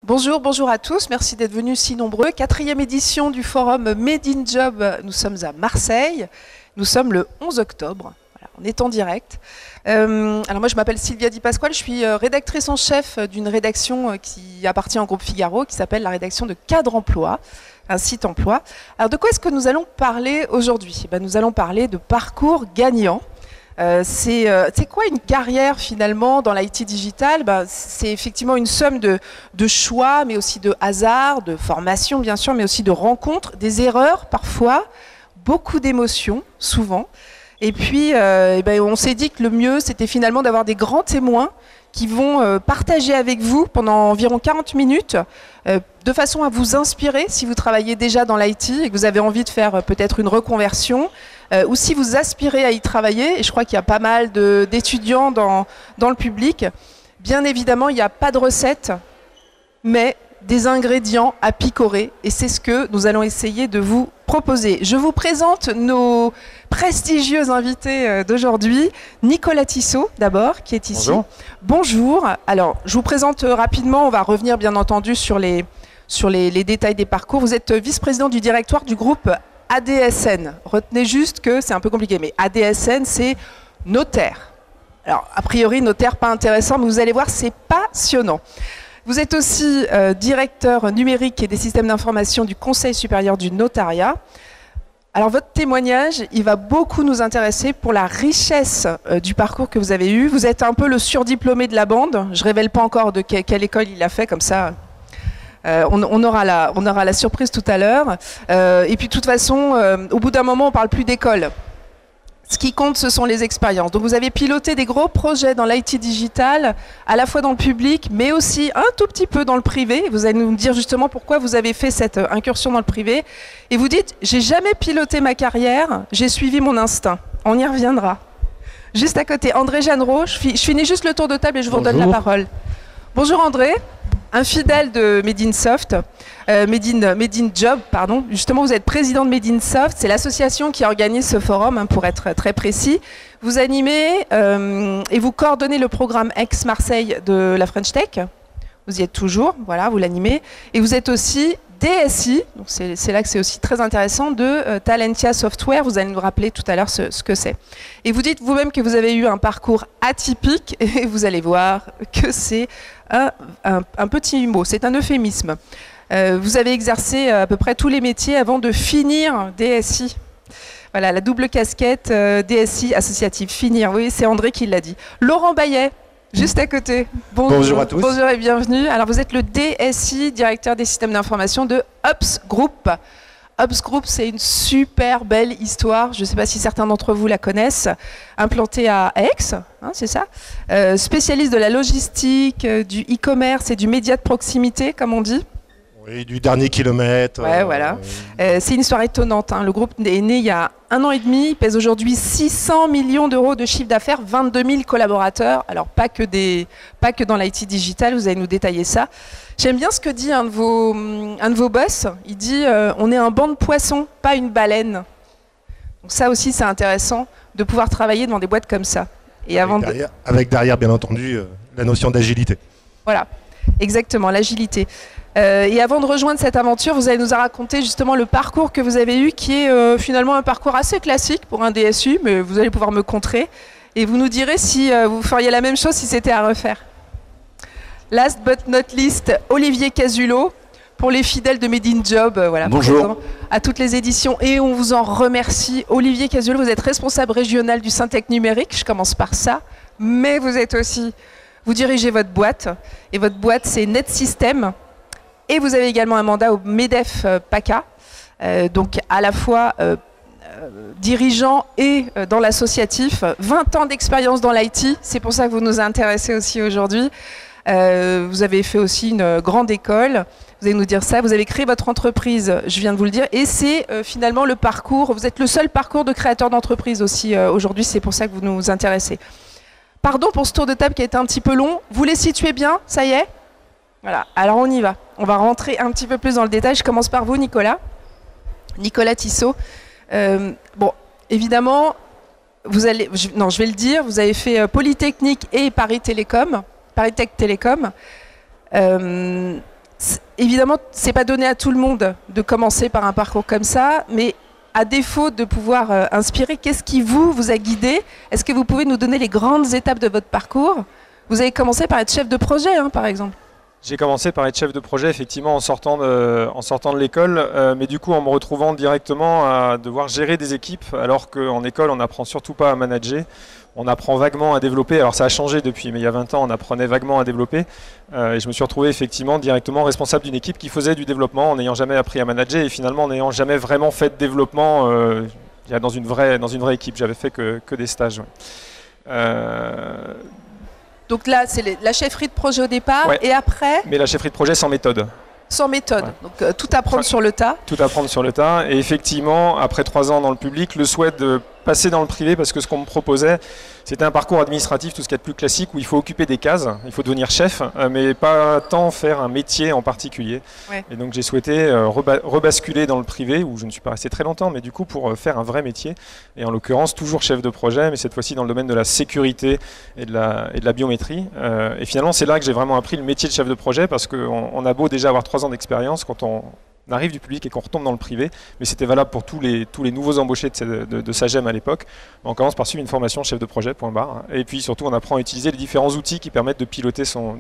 Bonjour, bonjour à tous, merci d'être venus si nombreux. 4e édition du forum Made in Job, nous sommes à Marseille, nous sommes le 11 octobre, voilà, on est en direct. Alors moi je m'appelle Sylvia Di Pasquale, je suis rédactrice en chef d'une rédaction qui appartient au groupe Figaro, qui s'appelle la rédaction de Cadre Emploi, un site emploi. Alors de quoi est-ce que nous allons parler aujourd'hui? Nous allons parler de parcours gagnant. C'est quoi une carrière finalement dans l'IT digital? C'est effectivement une somme de choix, mais aussi de hasard, de formation bien sûr, mais aussi de rencontres, des erreurs parfois, beaucoup d'émotions souvent. Et puis on s'est dit que le mieux c'était finalement d'avoir des grands témoins qui vont partager avec vous pendant environ 40 minutes de façon à vous inspirer si vous travaillez déjà dans l'IT et que vous avez envie de faire peut-être une reconversion ou si vous aspirez à y travailler, et je crois qu'il y a pas mal d'étudiants dans le public. Bien évidemment, il n'y a pas de recette, mais des ingrédients à picorer et c'est ce que nous allons essayer de vous proposer. Je vous présente nos prestigieux invités d'aujourd'hui. Nicolas Tissot d'abord qui est ici. Bonjour. Bonjour. Alors je vous présente rapidement, on va revenir bien entendu sur les détails des parcours. Vous êtes vice-président du directoire du groupe ADSN. Retenez juste que c'est un peu compliqué, mais ADSN c'est notaire. Alors a priori notaire pas intéressant, mais vous allez voir c'est passionnant. Vous êtes aussi directeur numérique et des systèmes d'information du Conseil supérieur du notariat. Alors votre témoignage, il va beaucoup nous intéresser pour la richesse du parcours que vous avez eu. Vous êtes un peu le surdiplômé de la bande. Je ne révèle pas encore de quelle école il a fait, comme ça on aura la surprise tout à l'heure. Et puis de toute façon, au bout d'un moment, on ne parle plus d'école. Ce qui compte, ce sont les expériences. Donc vous avez piloté des gros projets dans l'IT digital, à la fois dans le public, mais aussi un tout petit peu dans le privé. Vous allez nous dire justement pourquoi vous avez fait cette incursion dans le privé. Et vous dites, j'ai jamais piloté ma carrière, j'ai suivi mon instinct. On y reviendra. Juste à côté, André Jeannereau, je finis juste le tour de table et je vous redonne la parole. Bonjour André. Un fidèle de Made in Soft, Made in Job, pardon. Justement, vous êtes président de Made in Soft, c'est l'association qui organise ce forum, pour être très précis. Vous animez et vous coordonnez le programme Aix-Marseille de la French Tech. Vous y êtes toujours, voilà, vous l'animez. Et vous êtes aussi DSI, donc c'est là que c'est aussi très intéressant, de Talentia Software. Vous allez nous rappeler tout à l'heure ce que c'est. Et vous dites vous-même que vous avez eu un parcours atypique et vous allez voir que c'est un petit mot, c'est un euphémisme. Vous avez exercé à peu près tous les métiers avant de finir DSI. Voilà, la double casquette DSI associative. Finir, oui, c'est André qui l'a dit. Laurent Bayet, juste à côté. Bonjour à tous. Bonjour et bienvenue. Alors vous êtes le DSI, directeur des systèmes d'information de Ops Group. Ops Group, c'est une super belle histoire. Je ne sais pas si certains d'entre vous la connaissent. Implanté à Aix, c'est ça. Spécialiste de la logistique, du e-commerce et du média de proximité, comme on dit. Oui, du dernier kilomètre. Ouais, voilà. C'est une histoire étonnante. Le groupe est né il y a 1 an et demi. Il pèse aujourd'hui 600 millions d'euros de chiffre d'affaires, 22 000 collaborateurs. Alors, pas que dans l'IT digital, vous allez nous détailler ça. J'aime bien ce que dit un de vos boss. Il dit on est un banc de poissons, pas une baleine. Donc ça aussi, c'est intéressant de pouvoir travailler dans des boîtes comme ça. Et avec derrière, bien entendu, la notion d'agilité. Voilà, exactement, l'agilité. Et avant de rejoindre cette aventure, vous allez nous raconter justement le parcours que vous avez eu, qui est finalement un parcours assez classique pour un DSU, mais vous allez pouvoir me contrer. Et vous nous direz si vous feriez la même chose si c'était à refaire. Last but not least, Olivier Casulot, pour les fidèles de Made in Job, voilà, bonjour. À toutes les éditions, et on vous en remercie. Olivier Casulot, vous êtes responsable régional du Syntec numérique, je commence par ça, mais vous dirigez votre boîte, et votre boîte c'est NetSystem, et vous avez également un mandat au MEDEF PACA, donc à la fois dirigeant et dans l'associatif, 20 ans d'expérience dans l'IT, c'est pour ça que vous nous intéressez aussi aujourd'hui. Vous avez fait aussi une grande école, vous allez nous dire ça, vous avez créé votre entreprise, je viens de vous le dire, et c'est finalement le parcours, vous êtes le seul parcours de créateur d'entreprise aussi aujourd'hui, c'est pour ça que vous nous intéressez. Pardon pour ce tour de table qui a été un petit peu long, vous les situez bien, ça y est? Voilà, alors on y va, on va rentrer un petit peu plus dans le détail, je commence par vous Nicolas Tissot. Bon, évidemment, je vais le dire, vous avez fait Polytechnique et Paris Tech Télécom. Évidemment, c'est pas donné à tout le monde de commencer par un parcours comme ça, mais à défaut de pouvoir inspirer, qu'est-ce qui vous a guidé? Est-ce que vous pouvez nous donner les grandes étapes de votre parcours? Vous avez commencé par être chef de projet, hein, par exemple. J'ai commencé par être chef de projet, effectivement, en sortant de l'école, mais du coup, en me retrouvant directement à devoir gérer des équipes, alors qu'en école, on n'apprend surtout pas à manager. On apprend vaguement à développer. Alors ça a changé depuis, mais il y a 20 ans, on apprenait vaguement à développer. Et je me suis retrouvé effectivement directement responsable d'une équipe qui faisait du développement en n'ayant jamais appris à manager et finalement en n'ayant jamais vraiment fait de développement dans une vraie équipe. J'avais fait que des stages. Ouais. Donc là, c'est la chefferie de projet au départ, ouais. Et après? Mais la chefferie de projet sans méthode. Sans méthode, ouais. Donc tout apprendre sur le tas. Tout apprendre sur le tas. Et effectivement, après 3 ans dans le public, le souhait de passer dans le privé, parce que ce qu'on me proposait, c'était un parcours administratif, tout ce qu'il y a de plus classique, où il faut occuper des cases, il faut devenir chef, mais pas tant faire un métier en particulier. Ouais. Et donc j'ai souhaité rebasculer dans le privé, où je ne suis pas resté très longtemps, mais du coup pour faire un vrai métier. Et en l'occurrence, toujours chef de projet, mais cette fois-ci dans le domaine de la sécurité et de la biométrie. Et finalement, c'est là que j'ai vraiment appris le métier de chef de projet, parce qu'on a beau déjà avoir 3 ans d'expérience quand on arrive du public et qu'on retombe dans le privé, mais c'était valable pour tous les nouveaux embauchés de Sagem à l'époque. On commence par suivre une formation chef de projet, point barre, et puis surtout on apprend à utiliser les différents outils qui permettent de piloter son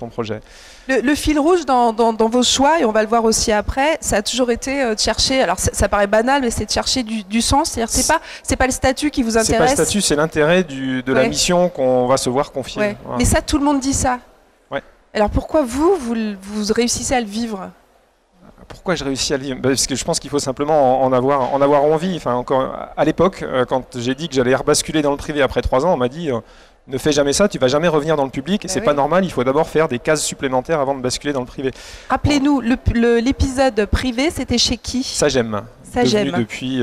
projet. Le fil rouge dans vos choix, et on va le voir aussi après, ça a toujours été de chercher, alors ça paraît banal, mais c'est de chercher du sens, c'est-à-dire c'est pas le statut qui vous intéresse. C'est pas le statut, c'est l'intérêt de la mission qu'on va se voir confier. Ouais. Voilà. Mais ça, tout le monde dit ça. Ouais. Alors pourquoi vous réussissez à le vivre? Pourquoi je réussis à le vivre? Parce que je pense qu'il faut simplement en avoir envie. Enfin, encore à l'époque, quand j'ai dit que j'allais rebasculer dans le privé après 3 ans, on m'a dit ne fais jamais ça, tu vas jamais revenir dans le public, et c'est pas normal, il faut d'abord faire des cases supplémentaires avant de basculer dans le privé. Rappelez-nous, l'épisode privé, c'était chez qui? Sagem. Devenu depuis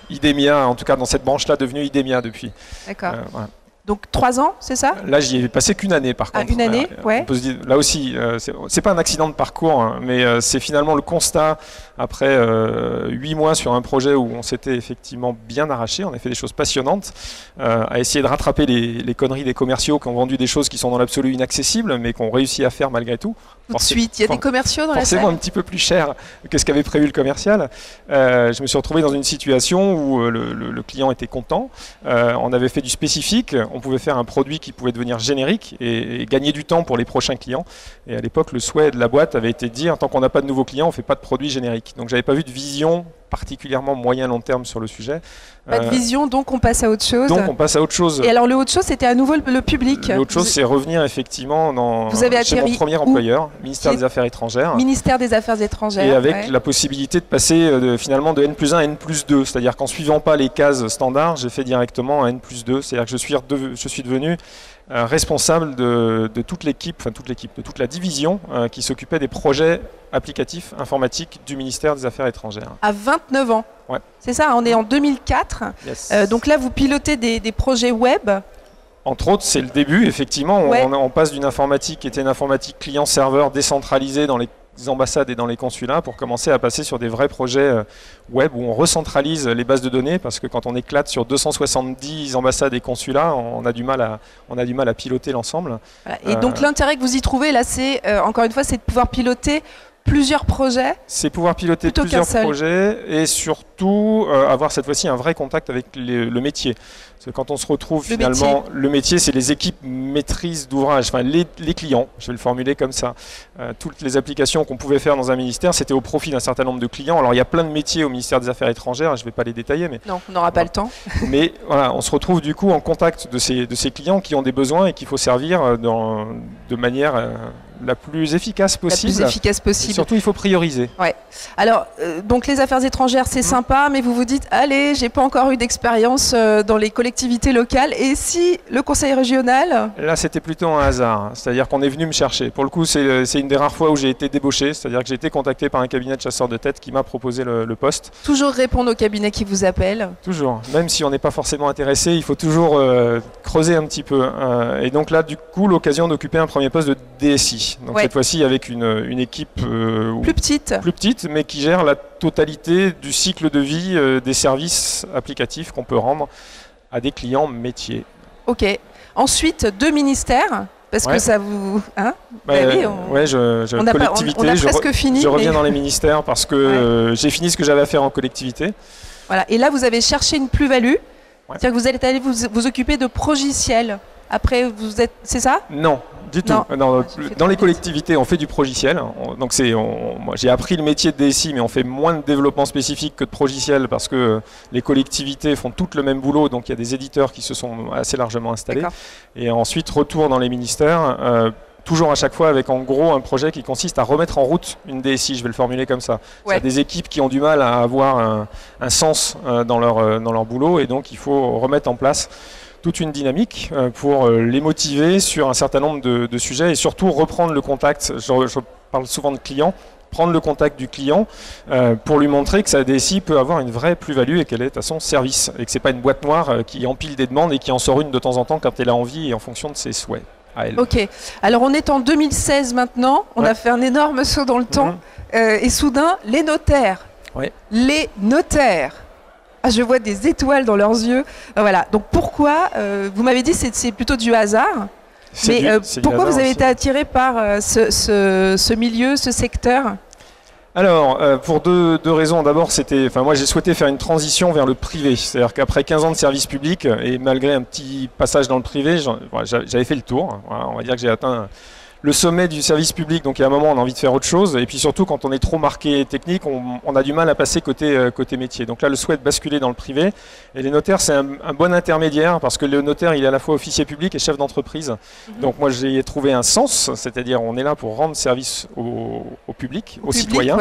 Idemia, en tout cas dans cette branche-là, devenu Idemia depuis. D'accord. Voilà. Donc 3 ans, c'est ça? Là, j'y ai passé qu'une année par contre. Une année, ouais. On peut se dire, là aussi, c'est pas un accident de parcours, hein, mais c'est finalement le constat, après 8 mois sur un projet où on s'était effectivement bien arraché, on a fait des choses passionnantes, à essayer de rattraper les conneries des commerciaux qui ont vendu des choses qui sont dans l'absolu inaccessibles, mais qu'on réussit à faire malgré tout. Tout de suite, il y a des commerciaux dans la salle. Forcément un petit peu plus cher que ce qu'avait prévu le commercial. Je me suis retrouvé dans une situation où le client était content, on avait fait du spécifique, on pouvait faire un produit qui pouvait devenir générique et gagner du temps pour les prochains clients. Et à l'époque, le souhait de la boîte avait été de dire, tant qu'on n'a pas de nouveaux clients, on ne fait pas de produit générique. Donc j'avais pas vu de vision particulièrement moyen-long terme sur le sujet. Pas de vision, donc on passe à autre chose. Donc on passe à autre chose. Et alors le autre chose, c'était à nouveau le public. L'autre chose, c'est revenir effectivement chez mon premier employeur, ministère des Affaires étrangères. Ministère des Affaires étrangères. Et avec la possibilité de passer finalement de N+1 à N+2. C'est-à-dire qu'en suivant pas les cases standards, j'ai fait directement à N+2. C'est-à-dire que je suis devenu responsable de toute l'équipe, de toute la division qui s'occupait des projets applicatifs informatiques du ministère des Affaires étrangères. À 29 ans. Ouais. C'est ça, on est en 2004. Yes. Donc là, vous pilotez des projets web. Entre autres, c'est le début, effectivement. Ouais. On passe d'une informatique qui était une informatique client-serveur décentralisée dans les ambassades et dans les consulats pour commencer à passer sur des vrais projets web où on recentralise les bases de données, parce que quand on éclate sur 270 ambassades et consulats, on a du mal à piloter l'ensemble. Voilà. Et donc l'intérêt que vous y trouvez là, c'est encore une fois, c'est de pouvoir piloter plusieurs projets. C'est pouvoir piloter plusieurs projets et surtout avoir cette fois-ci un vrai contact avec le métier. Parce que quand on se retrouve le métier, c'est les équipes maîtrise d'ouvrage, enfin les clients, je vais le formuler comme ça. Toutes les applications qu'on pouvait faire dans un ministère, c'était au profit d'un certain nombre de clients. Alors il y a plein de métiers au ministère des Affaires étrangères, je ne vais pas les détailler. Mais non, on n'aura pas le temps. Mais voilà, on se retrouve du coup en contact de ces clients qui ont des besoins et qu'il faut servir de manière la plus efficace possible. La plus efficace possible. Et surtout, il faut prioriser. Ouais. Alors, donc les affaires étrangères, c'est sympa, mais vous vous dites, allez, j'ai pas encore eu d'expérience dans les collectivités locales. Et si le conseil régional? Là, c'était plutôt un hasard. C'est-à-dire qu'on est venu me chercher. Pour le coup, c'est une des rares fois où j'ai été débauché. C'est-à-dire que j'ai été contacté par un cabinet de chasseurs de tête qui m'a proposé le poste. Toujours répondre au cabinet qui vous appelle. Toujours. Même si on n'est pas forcément intéressé, il faut toujours creuser un petit peu. Et donc là, du coup, l'occasion d'occuper un premier poste de DSI. Donc cette fois-ci avec une équipe plus petite, mais qui gère la totalité du cycle de vie des services applicatifs qu'on peut rendre à des clients métiers. Ok. Ensuite, 2 ministères. Parce que ça vous... Hein oui, on a collectivité, presque fini. Je reviens dans les ministères parce que j'ai fini ce que j'avais à faire en collectivité. Voilà. Et là, vous avez cherché une plus-value. C'est-à-dire que vous allez aller vous occuper de progiciel. Après, vous êtes... C'est ça? Non, du tout. Dans les collectivités, on fait du progiciel. Donc moi, j'ai appris le métier de DSI, mais on fait moins de développement spécifique que de progiciel parce que les collectivités font toutes le même boulot. Donc il y a des éditeurs qui se sont assez largement installés. Et ensuite, retour dans les ministères. Toujours à chaque fois avec en gros un projet qui consiste à remettre en route une DSI, je vais le formuler comme ça. Il y a des équipes qui ont du mal à avoir un sens dans leur boulot et donc il faut remettre en place toute une dynamique pour les motiver sur un certain nombre de sujets et surtout reprendre le contact, je parle souvent de clients, prendre le contact du client pour lui montrer que sa DSI peut avoir une vraie plus-value et qu'elle est à son service et que ce n'est pas une boîte noire qui empile des demandes et qui en sort une de temps en temps quand elle a envie et en fonction de ses souhaits. Ok, alors on est en 2016 maintenant, on a fait un énorme saut dans le temps et soudain les notaires, les notaires, je vois des étoiles dans leurs yeux, voilà, donc pourquoi, vous m'avez dit c'est plutôt du hasard, mais pourquoi vous avez été attiré par ce milieu, ce secteur? Alors, pour deux raisons. D'abord, moi j'ai souhaité faire une transition vers le privé. C'est-à-dire qu'après 15 ans de service public, et malgré un petit passage dans le privé, j'avais fait le tour. Voilà, on va dire que j'ai atteint le sommet du service public, donc il y a un moment on a envie de faire autre chose. Et puis surtout, quand on est trop marqué technique, on a du mal à passer côté métier. Donc là, le souhait de basculer dans le privé. Et les notaires, c'est un bon intermédiaire, parce que le notaire, il est à la fois officier public et chef d'entreprise. Donc moi, j'ai trouvé un sens, c'est-à-dire on est là pour rendre service au public, aux citoyens.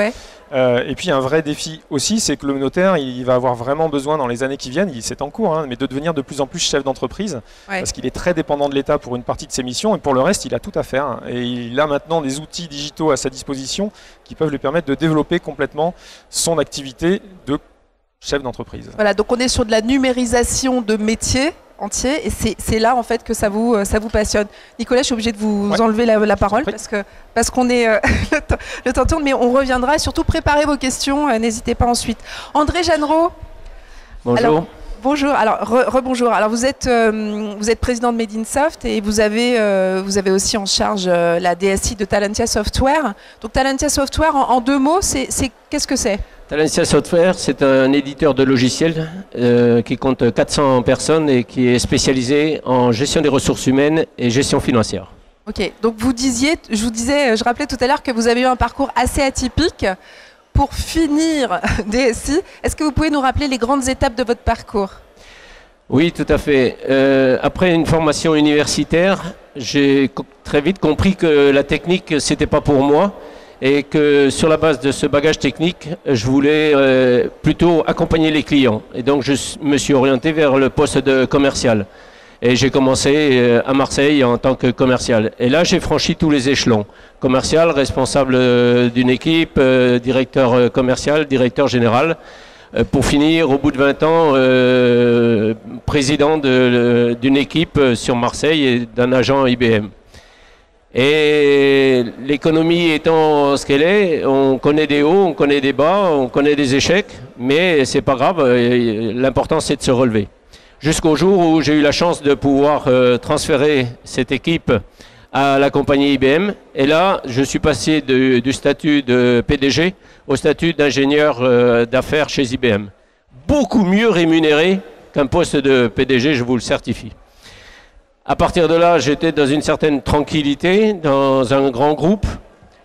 Et puis un vrai défi aussi, c'est que le notaire, il va avoir vraiment besoin dans les années qui viennent, c'est en cours, mais de devenir de plus en plus chef d'entreprise, parce qu'il est très dépendant de l'État pour une partie de ses missions, et pour le reste, il a tout à faire. Et il a maintenant des outils digitaux à sa disposition qui peuvent lui permettre de développer complètement son activité de chef d'entreprise. Voilà, donc on est sur de la numérisation de métiers entiers, et c'est là en fait que ça vous passionne. Nicolas, je suis obligé de vous enlever la parole parce qu'on est le temps tourne, mais on reviendra. Et surtout, préparez vos questions, n'hésitez pas ensuite. André Jeannereau. Bonjour. Alors, bonjour. Alors rebonjour. Alors vous êtes président de Made in Soft et vous avez aussi en charge la DSI de Talentia Software. Donc Talentia Software, en deux mots, qu'est-ce que c'est? Talentia Software, c'est un éditeur de logiciels qui compte 400 personnes et qui est spécialisé en gestion des ressources humaines et gestion financière. Ok, donc je rappelais tout à l'heure que vous avez eu un parcours assez atypique. Pour finir DSI, est-ce que vous pouvez nous rappeler les grandes étapes de votre parcours? Oui, tout à fait. Après une formation universitaire, j'ai très vite compris que la technique, c'était pas pour moi. Et que sur la base de ce bagage technique, je voulais plutôt accompagner les clients. Et donc je me suis orienté vers le poste de commercial. Et j'ai commencé à Marseille en tant que commercial. Et là, j'ai franchi tous les échelons. Commercial, responsable d'une équipe, directeur commercial, directeur général. Pour finir, au bout de 20 ans, président d'une équipe sur Marseille et d'un agent IBM. Et l'économie étant ce qu'elle est, on connaît des hauts, on connaît des bas, on connaît des échecs, mais c'est pas grave, l'important c'est de se relever. Jusqu'au jour où j'ai eu la chance de pouvoir transférer cette équipe à la compagnie IBM. Et là, je suis passé du statut de PDG au statut d'ingénieur d'affaires chez IBM. Beaucoup mieux rémunéré qu'un poste de PDG, je vous le certifie. À partir de là, j'étais dans une certaine tranquillité, dans un grand groupe.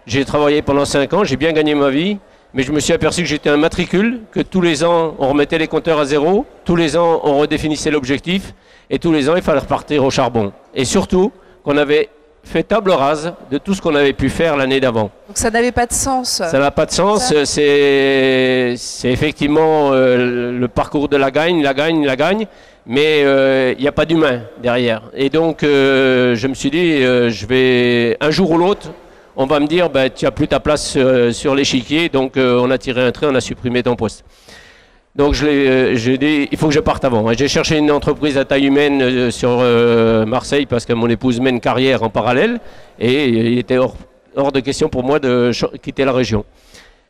J'ai travaillé pendant 5 ans, j'ai bien gagné ma vie, mais je me suis aperçu que j'étais un matricule, que tous les ans, on remettait les compteurs à zéro, tous les ans, on redéfinissait l'objectif, et tous les ans, il fallait repartir au charbon. Et surtout, qu'on avait fait table rase de tout ce qu'on avait pu faire l'année d'avant. Donc ça n'avait pas de sens. Ça n'a pas de sens, c'est effectivement le parcours de la gagne, mais il n'y a pas d'humain derrière. Et donc je me suis dit, un jour ou l'autre, on va me dire, bah, tu n'as plus ta place sur l'échiquier, donc on a tiré un trait, on a supprimé ton poste. Donc j'ai dit, il faut que je parte avant. J'ai cherché une entreprise à taille humaine sur Marseille parce que mon épouse mène carrière en parallèle et il était hors de question pour moi de quitter la région.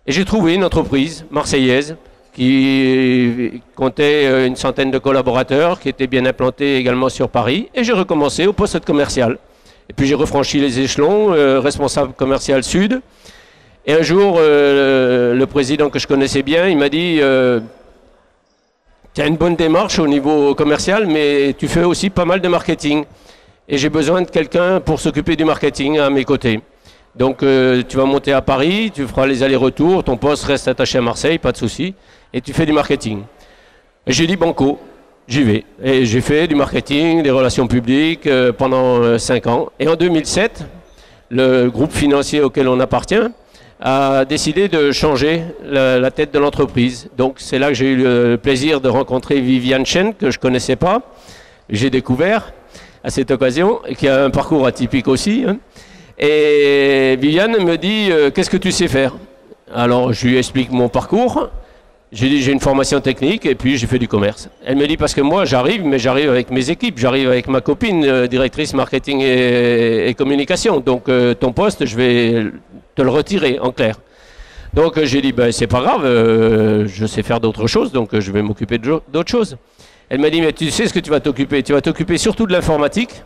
Et j'ai trouvé une entreprise marseillaise qui comptait une centaine de collaborateurs, qui était bien implantée également sur Paris, et j'ai recommencé au poste de commercial. Et puis j'ai refranchi les échelons, responsable commercial sud. Et un jour, le président que je connaissais bien, il m'a dit tu as une bonne démarche au niveau commercial, mais tu fais aussi pas mal de marketing. Et j'ai besoin de quelqu'un pour s'occuper du marketing à mes côtés. Donc tu vas monter à Paris, tu feras les allers-retours, ton poste reste attaché à Marseille, pas de souci, et tu fais du marketing. Et j'ai dit banco, j'y vais. Et j'ai fait du marketing, des relations publiques pendant 5 ans. Et en 2007, le groupe financier auquel on appartient a décidé de changer la tête de l'entreprise. Donc c'est là que j'ai eu le plaisir de rencontrer Viviane Chen, que je ne connaissais pas. J'ai découvert à cette occasion, qui a un parcours atypique aussi. Hein. Et Viviane me dit qu'est-ce que tu sais faire? Alors je lui explique mon parcours. J'ai dit j'ai une formation technique et puis j'ai fait du commerce. Elle me dit parce que moi j'arrive, mais j'arrive avec mes équipes, j'arrive avec ma copine, directrice marketing et communication. Donc ton poste, je vais te le retirer en clair. Donc j'ai dit ben, c'est pas grave, je sais faire d'autres choses, donc je vais m'occuper d'autres choses. Elle m'a dit mais tu sais ce que tu vas t'occuper? Tu vas t'occuper surtout de l'informatique.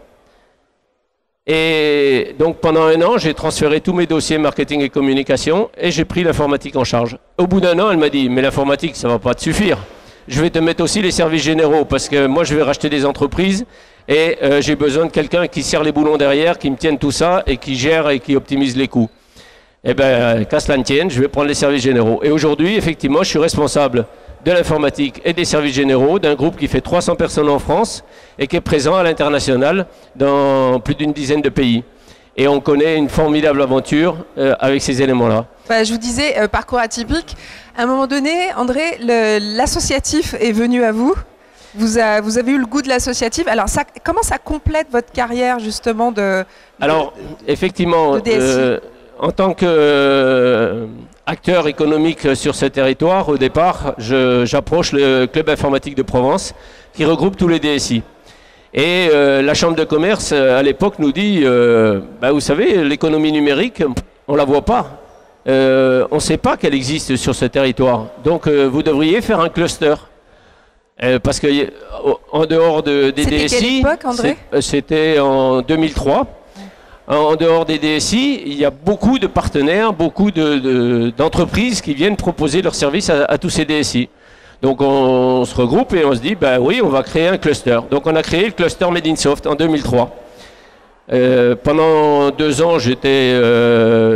Et donc pendant 1 an, j'ai transféré tous mes dossiers marketing et communication et j'ai pris l'informatique en charge. Au bout d'1 an, elle m'a dit mais l'informatique ça va pas te suffire. Je vais te mettre aussi les services généraux parce que moi je vais racheter des entreprises et j'ai besoin de quelqu'un qui serre les boulons derrière, qui me tienne tout ça et qui gère et qui optimise les coûts. Eh bien, qu'à cela ne tienne, je vais prendre les services généraux. Et aujourd'hui, effectivement, je suis responsable de l'informatique et des services généraux d'un groupe qui fait 300 personnes en France et qui est présent à l'international dans plus d'1 dizaine de pays. Et on connaît une formidable aventure avec ces éléments-là. Bah, je vous disais, parcours atypique. À un moment donné, André, l'associatif est venu à vous. Vous avez eu le goût de l'associatif. Alors, comment ça complète votre carrière, justement, Alors, effectivement, de DSI en tant qu'acteur économique sur ce territoire, au départ, j'approche le Club informatique de Provence, qui regroupe tous les DSI. Et la Chambre de commerce, à l'époque, nous dit, bah, vous savez, l'économie numérique, on ne la voit pas. On ne sait pas qu'elle existe sur ce territoire. Donc, vous devriez faire un cluster. Parce qu'en dehors des DSI, quelle époque, André? C'était en 2003. En dehors des DSI, il y a beaucoup de partenaires, beaucoup d'entreprises qui viennent proposer leurs services à tous ces DSI. Donc on se regroupe et on se dit, bah oui, on va créer un cluster. Donc on a créé le cluster Made in Soft en 2003. Pendant 2 ans, j'étais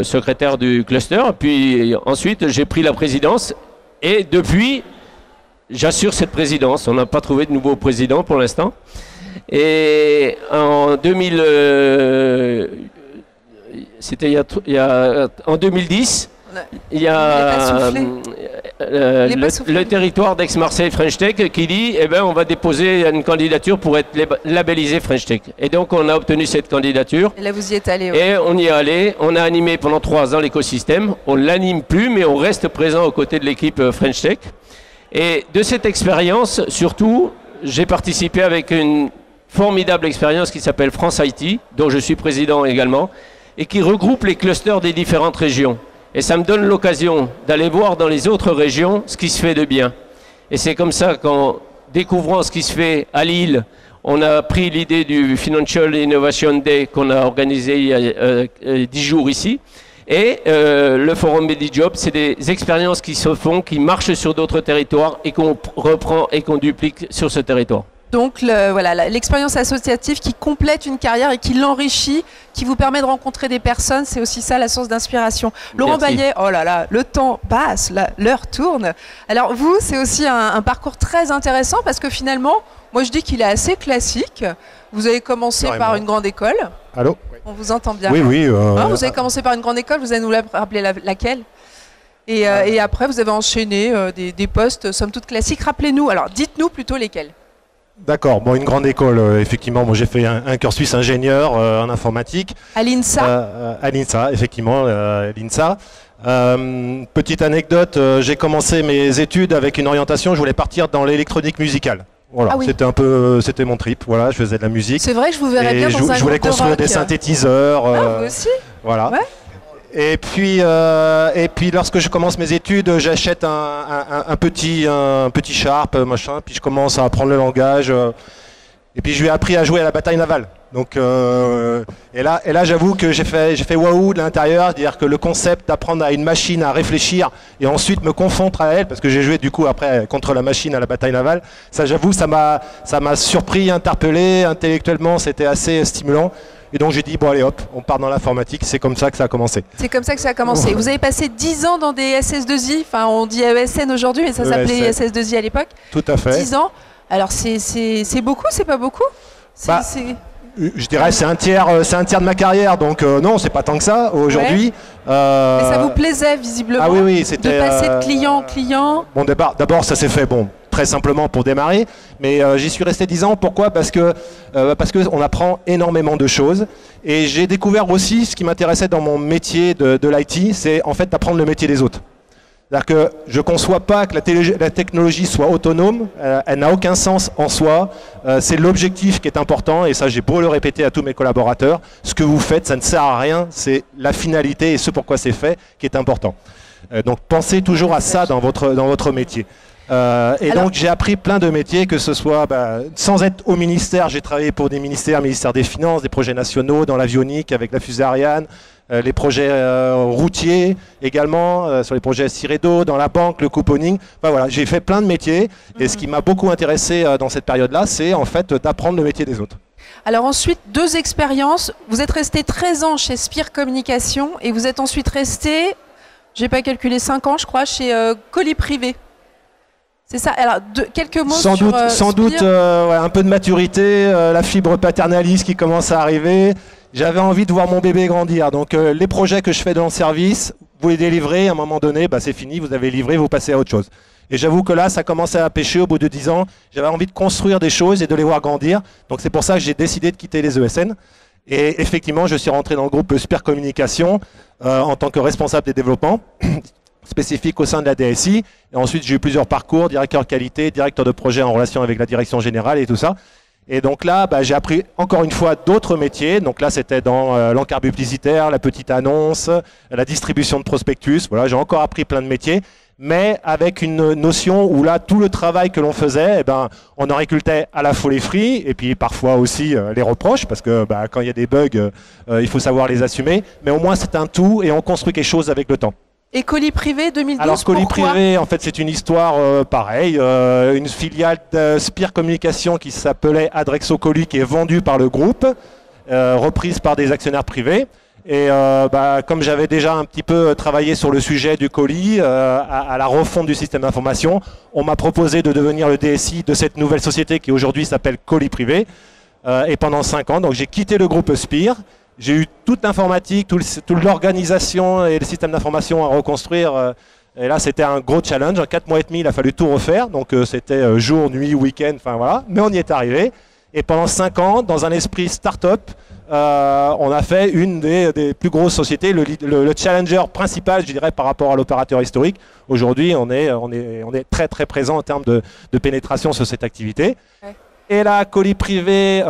secrétaire du cluster, puis ensuite j'ai pris la présidence et depuis, j'assure cette présidence. On n'a pas trouvé de nouveau président pour l'instant. Et en 2010, il y a le territoire d'Aix-Marseille French Tech qui dit eh ben, on va déposer une candidature pour être labellisé French Tech. Et donc on a obtenu cette candidature. Et là vous y êtes allé. Et on y est allé. On a animé pendant 3 ans l'écosystème. On ne l'anime plus, mais on reste présent aux côtés de l'équipe French Tech. Et de cette expérience, surtout, j'ai participé avec une formidable expérience qui s'appelle France IT, dont je suis président également, et qui regroupe les clusters des différentes régions. Et ça me donne l'occasion d'aller voir dans les autres régions ce qui se fait de bien. Et c'est comme ça qu'en découvrant ce qui se fait à Lille, on a pris l'idée du Financial Innovation Day qu'on a organisé il y a 10 jours ici. Et le Forum MediJob, c'est des expériences qui se font, qui marchent sur d'autres territoires et qu'on reprend et qu'on duplique sur ce territoire. Donc voilà, l'expérience associative qui complète une carrière et qui l'enrichit, qui vous permet de rencontrer des personnes, c'est aussi ça la source d'inspiration. Laurent Baillet, oh là là, le temps passe, l'heure tourne. Alors vous, c'est aussi un parcours très intéressant parce que finalement, moi je dis qu'il est assez classique. Vous avez commencé par une grande école. Allô? On vous entend bien. Oui, oui. Vous avez commencé par une grande école, vous allez nous rappeler laquelle? Et après, vous avez enchaîné des postes, somme toute classiques. Rappelez-nous, alors dites-nous plutôt lesquels. D'accord, bon, une grande école, effectivement. Moi, j'ai fait un cursus ingénieur en informatique. À l'INSA? À l'INSA, effectivement, l'INSA. Petite anecdote, j'ai commencé mes études avec une orientation, je voulais partir dans l'électronique musicale. Voilà, oui. C'était mon trip, voilà, je faisais de la musique. C'est vrai que je vous verrais bien dans un groupe de rock. Je voulais construire des synthétiseurs. Vous aussi? Voilà. Ouais. Et puis lorsque je commence mes études, j'achète un petit Sharp, machin, puis je commence à apprendre le langage. Et puis je lui ai appris à jouer à la bataille navale. Donc, et là j'avoue que j'ai fait waouh de l'intérieur, c'est-à-dire que le concept d'apprendre à une machine à réfléchir et ensuite me confondre à elle, parce que j'ai joué du coup après contre la machine à la bataille navale, ça j'avoue, ça m'a surpris, interpellé, intellectuellement c'était assez stimulant. Et donc j'ai dit, bon allez hop, on part dans l'informatique, c'est comme ça que ça a commencé. C'est comme ça que ça a commencé. Vous avez passé 10 ans dans des SS2I, enfin on dit ESN aujourd'hui, mais ça s'appelait SS2I à l'époque. Tout à fait. 10 ans. Alors c'est beaucoup, c'est pas beaucoup? Je dirais c'est un tiers de ma carrière, donc non, c'est pas tant que ça aujourd'hui. Mais ça vous plaisait visiblement. Ah oui, c'était de passer de client en client. Bon, d'abord ça s'est fait très simplement pour démarrer, mais j'y suis resté 10 ans. Pourquoi ? Parce que on apprend énormément de choses, et j'ai découvert aussi ce qui m'intéressait dans mon métier de l'IT, c'est en fait d'apprendre le métier des autres. C'est-à-dire que je ne conçois pas que la technologie soit autonome, elle n'a aucun sens en soi, c'est l'objectif qui est important, et ça j'ai beau le répéter à tous mes collaborateurs, ce que vous faites ça ne sert à rien, c'est la finalité et ce pourquoi c'est fait qui est important. Donc pensez toujours à ça dans votre métier. Donc j'ai appris plein de métiers, que ce soit sans être au ministère, j'ai travaillé pour des ministères des Finances, des projets nationaux, dans l'avionique avec la fusée Ariane, les projets routiers également, sur les projets Siredo, dans la banque, le couponing. Enfin, voilà, j'ai fait plein de métiers, et ce qui m'a beaucoup intéressé dans cette période-là, c'est en fait d'apprendre le métier des autres. Alors ensuite, 2 expériences. Vous êtes resté 13 ans chez Spire Communication, et vous êtes ensuite resté, j'ai pas calculé, 5 ans je crois, chez Colis Privé. C'est ça. Alors, quelques mots sans sur doute un peu de maturité, la fibre paternaliste qui commence à arriver. J'avais envie de voir mon bébé grandir. Donc les projets que je fais dans le service, vous les délivrez, à un moment donné, c'est fini, vous avez livré, vous passez à autre chose. Et j'avoue que là, ça commençait à pêcher au bout de 10 ans. J'avais envie de construire des choses et de les voir grandir. Donc c'est pour ça que j'ai décidé de quitter les ESN. Et effectivement, je suis rentré dans le groupe Spire Communication en tant que responsable des développements spécifique au sein de la DSI. Et ensuite, j'ai eu plusieurs parcours, directeur qualité, directeur de projet en relation avec la direction générale et tout ça. Et donc là, j'ai appris encore une fois d'autres métiers. Donc là, c'était dans l'encart publicitaire, la petite annonce, la distribution de prospectus. Voilà, j'ai encore appris plein de métiers, mais avec une notion où là, tout le travail que l'on faisait, on en récoltait à la fois les fruits et puis parfois aussi les reproches, parce que quand il y a des bugs, il faut savoir les assumer. Mais au moins, c'est un tout et on construit quelque chose avec le temps. Et Colis Privé 2012, alors Colis pourquoi ? Privé, en fait, c'est une histoire pareille. Une filiale de Spire Communication qui s'appelait Adrexo Colis, qui est vendue par le groupe, reprise par des actionnaires privés. Et comme j'avais déjà un petit peu travaillé sur le sujet du colis, à la refonte du système d'information, on m'a proposé de devenir le DSI de cette nouvelle société qui aujourd'hui s'appelle Colis Privé. Et pendant 5 ans, donc j'ai quitté le groupe Spire. J'ai eu toute l'informatique, toute l'organisation et le système d'information à reconstruire. Et là, c'était un gros challenge. En 4 mois et demi, il a fallu tout refaire. Donc, c'était jour, nuit, week-end, enfin voilà. Mais on y est arrivé. Et pendant 5 ans, dans un esprit start-up, on a fait une des plus grosses sociétés, le challenger principal, je dirais, par rapport à l'opérateur historique. Aujourd'hui, on est très, très présent en termes de pénétration sur cette activité. Ouais. Et là, Colis Privé,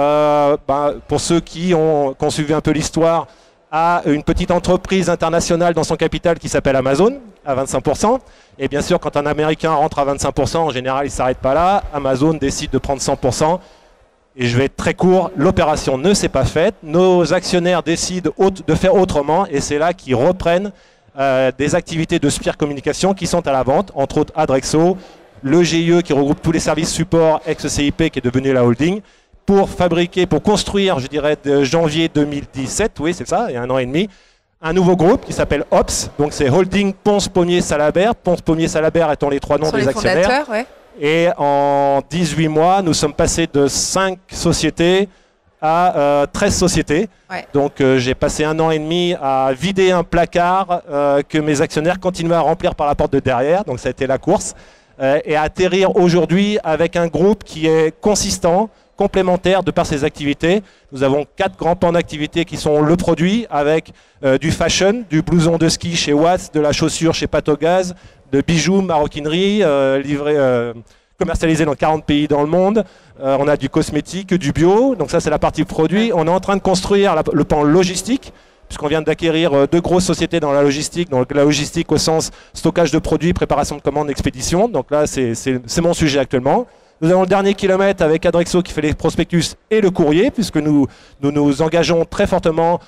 pour ceux qui ont suivi un peu l'histoire, a une petite entreprise internationale dans son capital qui s'appelle Amazon, à 25%. Et bien sûr, quand un Américain rentre à 25%, en général, il ne s'arrête pas là. Amazon décide de prendre 100%. Et je vais être très court, l'opération ne s'est pas faite. Nos actionnaires décident de faire autrement. Et c'est là qu'ils reprennent des activités de Spire Communication qui sont à la vente, entre autres Adrexo, le GIE qui regroupe tous les services support ex-CIP qui est devenu la holding, pour construire, je dirais, de janvier 2017, oui c'est ça, il y a 1 an et demi, un nouveau groupe qui s'appelle OPS, donc c'est Holding Ponce Pommier Salabert, Ponce Pommier Salabert étant les 3 noms des actionnaires. Ouais. Et en 18 mois, nous sommes passés de 5 sociétés à 13 sociétés. Ouais. Donc j'ai passé 1 an et demi à vider un placard que mes actionnaires continuaient à remplir par la porte de derrière, donc ça a été la course. Et à atterrir aujourd'hui avec un groupe qui est consistant, complémentaire de par ses activités. Nous avons 4 grands pans d'activités qui sont le produit, avec du fashion, du blouson de ski chez Watts, de la chaussure chez Patogaz, de bijoux, maroquinerie, commercialisé dans 40 pays dans le monde. On a du cosmétique, du bio, donc ça c'est la partie produit. On est en train de construire le pan logistique, puisqu'on vient d'acquérir 2 grosses sociétés dans la logistique, donc la logistique au sens stockage de produits, préparation de commandes, expédition. Donc là, c'est mon sujet actuellement. Nous avons le dernier kilomètre avec Adrexo qui fait les prospectus et le courrier, puisque nous nous engageons très fortement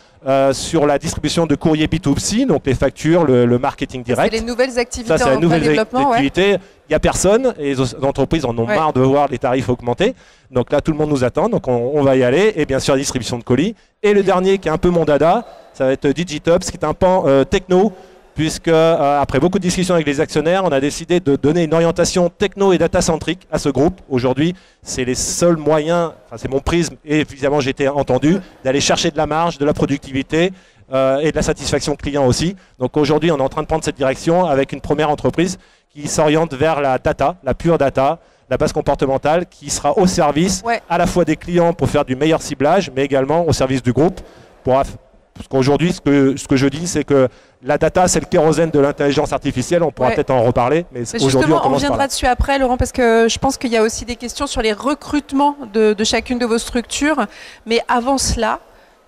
sur la distribution de courrier B2C, donc les factures, le marketing direct. C'est les nouvelles activités Ça, c'est en plein développement. activité. Il n'y a personne et les entreprises en ont marre de voir les tarifs augmenter. Donc là, tout le monde nous attend, donc on va y aller. Et bien sûr, la distribution de colis. Et le dernier, qui est un peu mon dada, ça va être Digitops, qui est un pan techno, puisque après beaucoup de discussions avec les actionnaires, on a décidé de donner une orientation techno et data-centrique à ce groupe. Aujourd'hui, c'est les seuls moyens, enfin c'est mon prisme, et évidemment j'ai été entendu, d'aller chercher de la marge, de la productivité et de la satisfaction client aussi. Donc aujourd'hui, on est en train de prendre cette direction avec une première entreprise qui s'oriente vers la data, la pure data, la base comportementale, qui sera au service à la fois des clients pour faire du meilleur ciblage, mais également au service du groupe. Parce qu'aujourd'hui, ce que je dis, c'est que la data, c'est le kérosène de l'intelligence artificielle. On pourra peut-être en reparler, mais aujourd'hui, on reviendra dessus après, Laurent, parce que je pense qu'il y a aussi des questions sur les recrutements de chacune de vos structures. Mais avant cela,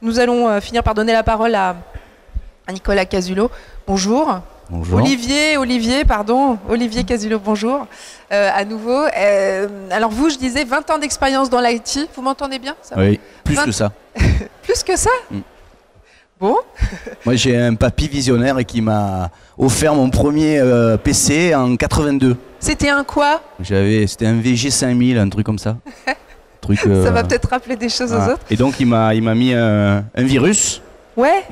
nous allons finir par donner la parole à Nicolas Casulot. Bonjour. Bonjour. Olivier Casulot, bonjour. À nouveau. Alors vous, je disais 20 ans d'expérience dans l'IT. Vous m'entendez bien, ça? Oui, plus que ça. Plus que ça? Bon. Moi, j'ai un papy visionnaire qui m'a offert mon premier PC en 82. C'était un quoi? C'était un VG 5000, un truc comme ça. Ça va peut-être rappeler des choses aux autres. Et donc, il m'a mis un virus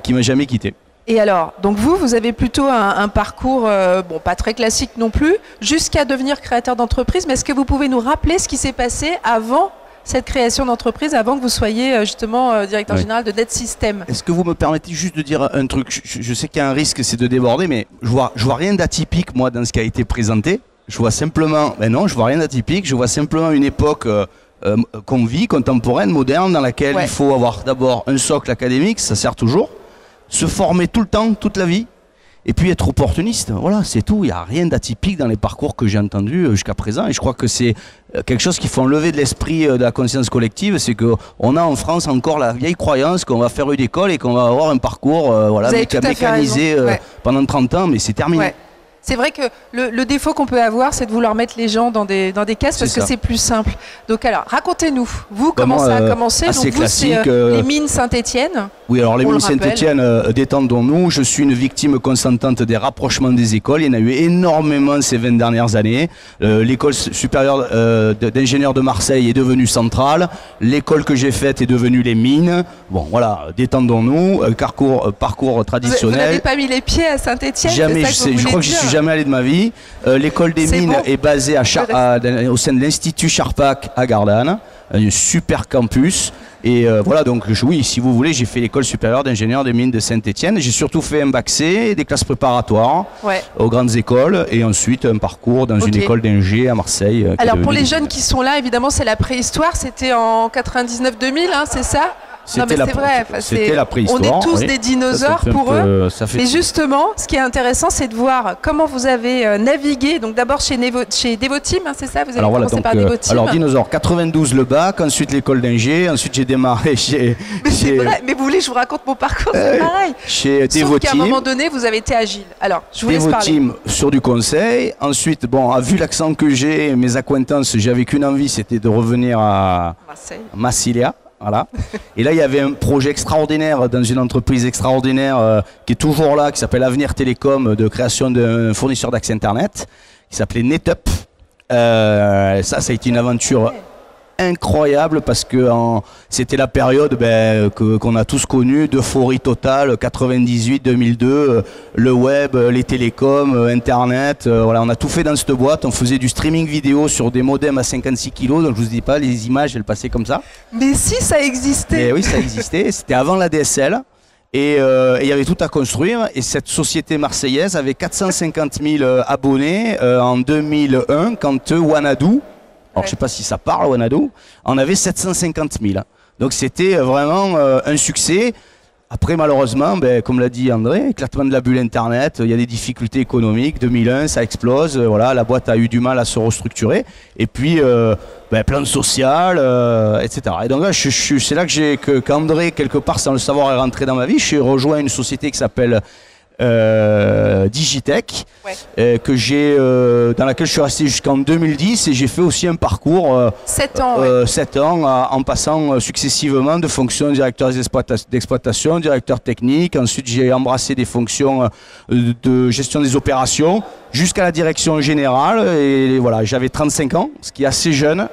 qui m'a jamais quitté. Et alors, donc vous avez plutôt un parcours, bon, pas très classique non plus, jusqu'à devenir créateur d'entreprise. Mais est-ce que vous pouvez nous rappeler ce qui s'est passé avant cette création d'entreprise, avant que vous soyez justement directeur général de NetSystem? Est-ce que vous me permettez juste de dire un truc? Je sais qu'il y a un risque, c'est de déborder, mais je vois rien d'atypique, moi, dans ce qui a été présenté. Je vois simplement, je vois rien d'atypique, je vois simplement une époque qu'on vit, contemporaine, moderne, dans laquelle il faut avoir d'abord un socle académique, ça sert toujours, se former tout le temps, toute la vie, et puis être opportuniste. Voilà, c'est tout. Il n'y a rien d'atypique dans les parcours que j'ai entendus jusqu'à présent. Et je crois que c'est quelque chose qu'il faut enlever de l'esprit de la conscience collective. C'est qu'on a en France encore la vieille croyance qu'on va faire une école et qu'on va avoir un parcours mécanisé pendant 30 ans, mais c'est terminé. C'est vrai que le défaut qu'on peut avoir, c'est de vouloir mettre les gens dans des cases parce que c'est plus simple. Donc alors, racontez-nous, vous, comment ça a commencé? Donc vous, c'est les mines Saint-Étienne. Oui, alors les mines Saint-Étienne, détendons-nous, je suis une victime consentante des rapprochements des écoles. Il y en a eu énormément ces 20 dernières années. L'école supérieure d'ingénieurs de Marseille est devenue centrale. L'école que j'ai faite est devenue les mines. Bon, voilà, détendons-nous, parcours traditionnel. Vous n'avez pas mis les pieds à Saint-Étienne? Jamais, je crois que je suis jamais allé de ma vie. L'école des mines est basée au sein de l'Institut Charpak à Gardanne, un super campus. Et voilà, donc oui, si vous voulez, j'ai fait l'école supérieure d'ingénieurs des mines de Saint-Étienne. J'ai surtout fait un bac C, des classes préparatoires aux grandes écoles, et ensuite un parcours dans une école d'ingé à Marseille. Alors pour les jeunes qui sont là, évidemment, c'est la préhistoire. C'était en 99-2000, hein, c'est ça? C'était la préhistoire. On est tous des dinosaures pour eux. Mais justement, ce qui est intéressant, c'est de voir comment vous avez navigué. Donc d'abord chez Devoteam, hein, c'est ça? Vous avez commencé par Devoteam. Alors dinosaure, 92 le bac, ensuite l'école d'ingé, ensuite j'ai démarré chez... C'est vrai, mais vous voulez que je vous raconte mon parcours? C'est pareil. Chez Devoteam. Sauf qu'à un moment donné, vous avez été agile. Alors, je vous laisse parler. Devoteam sur du conseil. Ensuite, bon, vu l'accent que j'ai, mes acquaintances, j'avais qu'une envie, c'était de revenir à Massilia. Voilà. Et là, il y avait un projet extraordinaire dans une entreprise extraordinaire qui est toujours là, qui s'appelle Avenir Télécom, de création d'un fournisseur d'accès Internet, qui s'appelait NetUp. Ça a été une aventure incroyable parce que c'était la période qu'on a tous connue d'euphorie totale, 98, 2002, le web, les télécoms, Internet, voilà, on a tout fait dans cette boîte. On faisait du streaming vidéo sur des modems à 56 kilos, donc je vous dis pas, les images elles passaient comme ça. Mais si, ça existait. Et oui, ça existait, c'était avant la DSL. Et il y avait tout à construire, et cette société marseillaise avait 450 000 abonnés en 2001 quand Wanadoo, alors je ne sais pas si ça parle, Wanadoo, en avait 750 000. Donc c'était vraiment un succès. Après, malheureusement, comme l'a dit André, éclatement de la bulle Internet, il y a des difficultés économiques. 2001, ça explose. Voilà, la boîte a eu du mal à se restructurer. Et puis, plan social, etc. Et donc là, c'est là qu'André, quelque part, sans le savoir, est rentré dans ma vie. J'ai rejoint une société qui s'appelle Digitech, que j'ai, dans laquelle je suis resté jusqu'en 2010, et j'ai fait aussi un parcours 7 ans, 7 ans en passant successivement de fonctions directeur d'exploitation, directeur technique. Ensuite, j'ai embrassé des fonctions de gestion des opérations jusqu'à la direction générale. Et voilà, j'avais 35 ans, ce qui est assez jeune.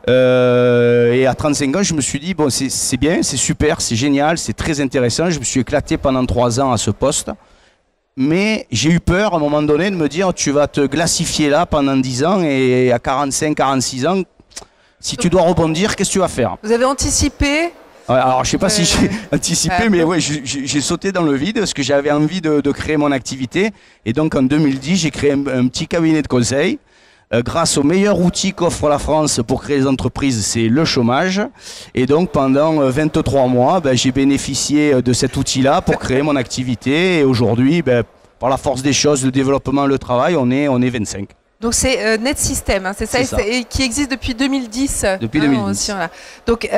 Et à 35 ans, je me suis dit, bon, c'est bien, c'est super, c'est génial, c'est très intéressant. Je me suis éclaté pendant 3 ans à ce poste. Mais j'ai eu peur à un moment donné de me dire, tu vas te glacifier là pendant 10 ans et à 45, 46 ans, si tu dois rebondir, qu'est-ce que tu vas faire? Vous avez anticipé? Alors, je ne sais pas si j'ai anticipé, mais ouais, j'ai sauté dans le vide parce que j'avais envie de créer mon activité. Et donc, en 2010, j'ai créé un petit cabinet de conseil. Grâce au meilleur outil qu'offre la France pour créer des entreprises, c'est le chômage. Et donc, pendant 23 mois, j'ai bénéficié de cet outil-là pour créer mon activité. Et aujourd'hui, par la force des choses, le développement, le travail, on est 25. Donc c'est Net System, hein, c'est ça, et qui existe depuis 2010. Depuis 2010. Aussi, voilà. Donc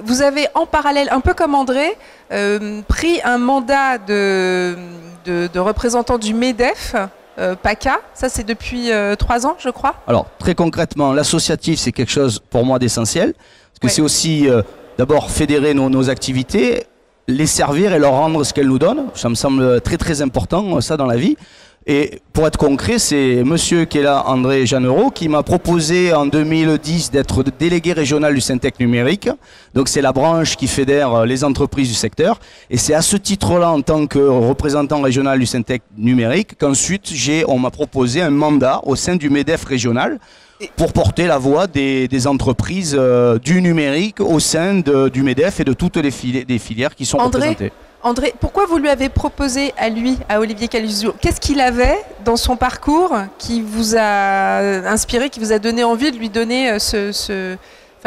vous avez en parallèle, un peu comme André, pris un mandat de représentant du MEDEF, PACA, ça c'est depuis 3 ans je crois. Alors très concrètement, l'associatif c'est quelque chose pour moi d'essentiel, parce que c'est aussi d'abord fédérer nos activités, les servir et leur rendre ce qu'elles nous donnent. Ça me semble très très important ça dans la vie. Et pour être concret, c'est monsieur qui est là, André Jeannereau, qui m'a proposé en 2010 d'être délégué régional du Syntec numérique. Donc c'est la branche qui fédère les entreprises du secteur. Et c'est à ce titre-là, en tant que représentant régional du Syntec numérique, qu'ensuite on m'a proposé un mandat au sein du MEDEF régional pour porter la voix des entreprises du numérique au sein du MEDEF et de toutes les filières qui sont représentées. André, pourquoi vous lui avez proposé à lui, à Olivier Calusio, qu'est-ce qu'il avait dans son parcours qui vous a inspiré, qui vous a donné envie de lui donner de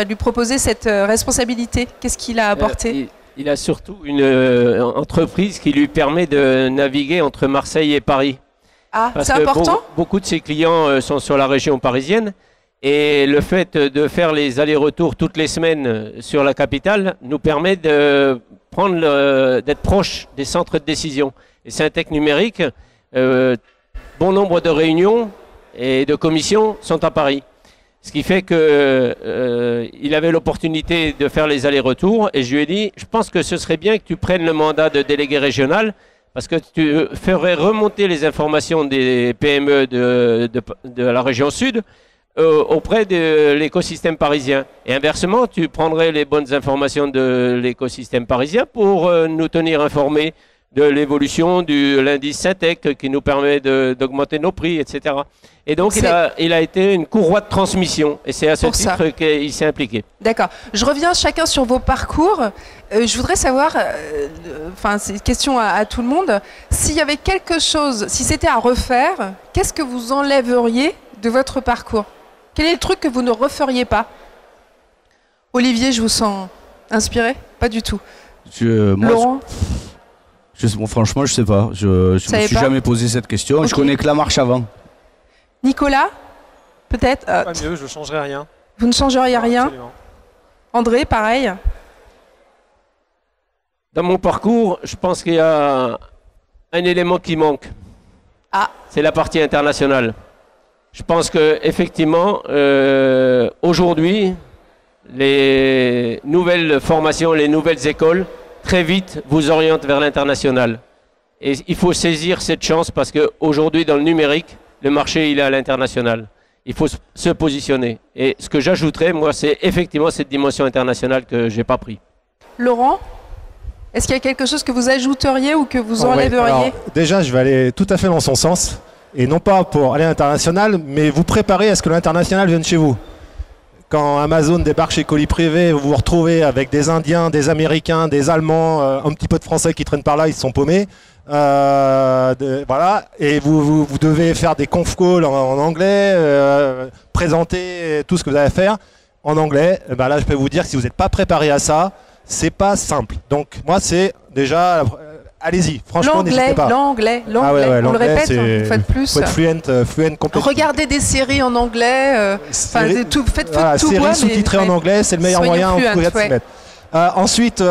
lui proposer cette responsabilité? Qu'est-ce qu'il a apporté? Il a surtout une entreprise qui lui permet de naviguer entre Marseille et Paris. Ah, c'est important. Beaucoup de ses clients sont sur la région parisienne. Et le fait de faire les allers-retours toutes les semaines sur la capitale nous permet d'être proche des centres de décision. Et Syntec numérique, bon nombre de réunions et de commissions sont à Paris. Ce qui fait qu'il avait l'opportunité de faire les allers-retours. Et je lui ai dit, je pense que ce serait bien que tu prennes le mandat de délégué régional, parce que tu ferais remonter les informations des PME de la région sud auprès de l'écosystème parisien. Et inversement, tu prendrais les bonnes informations de l'écosystème parisien pour nous tenir informés de l'évolution de l'indice Syntec qui nous permet d'augmenter nos prix, etc. Et donc, il a été une courroie de transmission. Et c'est à ce titre qu'il s'est impliqué. D'accord. Je reviens chacun sur vos parcours. Je voudrais savoir, c'est une question à tout le monde, s'il y avait quelque chose, si c'était à refaire, qu'est-ce que vous enlèveriez de votre parcours? Quel est le truc que vous ne referiez pas? Olivier, je vous sens inspiré? Pas du tout. Laurent? Franchement, je ne sais pas. Je ne me suis jamais posé cette question. Okay. Je connais que la marche avant. Nicolas? Peut-être Pas mieux, je ne changerai rien. Vous ne changeriez rien? Absolument. André, pareil? Dans mon parcours, je pense qu'il y a un élément qui manque. Ah. C'est la partie internationale. Je pense qu'effectivement, aujourd'hui, les nouvelles formations, les nouvelles écoles, très vite vous orientent vers l'international. Et il faut saisir cette chance parce qu'aujourd'hui, dans le numérique, le marché il est à l'international. Il faut se positionner. Et ce que j'ajouterais, moi, c'est effectivement cette dimension internationale que je n'ai pas pris. Laurent, est-ce qu'il y a quelque chose que vous ajouteriez ou que vous enlèveriez? Alors, déjà, je vais aller tout à fait dans son sens. Et non pas pour aller à l'international, mais vous préparez à ce que l'international vienne chez vous. Quand Amazon débarque chez Colis Privé, vous vous retrouvez avec des Indiens, des Américains, des Allemands, un petit peu de Français qui traînent par là, ils se sont paumés. Voilà. Et vous devez faire des conf calls en anglais, présenter tout ce que vous allez faire en anglais. Là, je peux vous dire que si vous n'êtes pas préparé à ça, c'est pas simple. Donc moi, c'est déjà... Allez-y, franchement, n'hésitez pas. L'anglais, on le répète, vous faites plus. Faut être fluent complètement. Regardez des séries en anglais, faites tout. Séries sous-titrées en anglais, c'est le meilleur moyen de s'y mettre. Ensuite,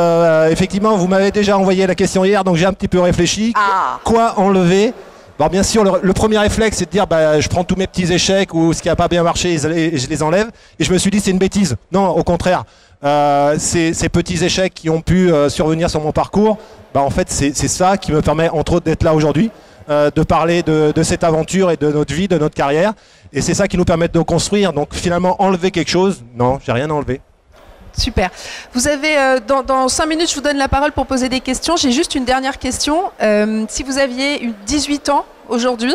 effectivement, vous m'avez déjà envoyé la question hier, donc j'ai un petit peu réfléchi. Quoi enlever? Bon, bien sûr, le premier réflexe, c'est de dire bah, je prends tous mes petits échecs ou ce qui n'a pas bien marché et je les enlève. Et je me suis dit c'est une bêtise. Non, au contraire. Ces petits échecs qui ont pu survenir sur mon parcours, bah, en fait, c'est ça qui me permet, entre autres, d'être là aujourd'hui, de parler de cette aventure et de notre vie, de notre carrière. Et c'est ça qui nous permet de nous construire. Donc finalement, enlever quelque chose, non, j'ai rien enlevé. Super. Vous avez, dans 5 minutes, je vous donne la parole pour poser des questions. J'ai juste une dernière question. Si vous aviez 18 ans aujourd'hui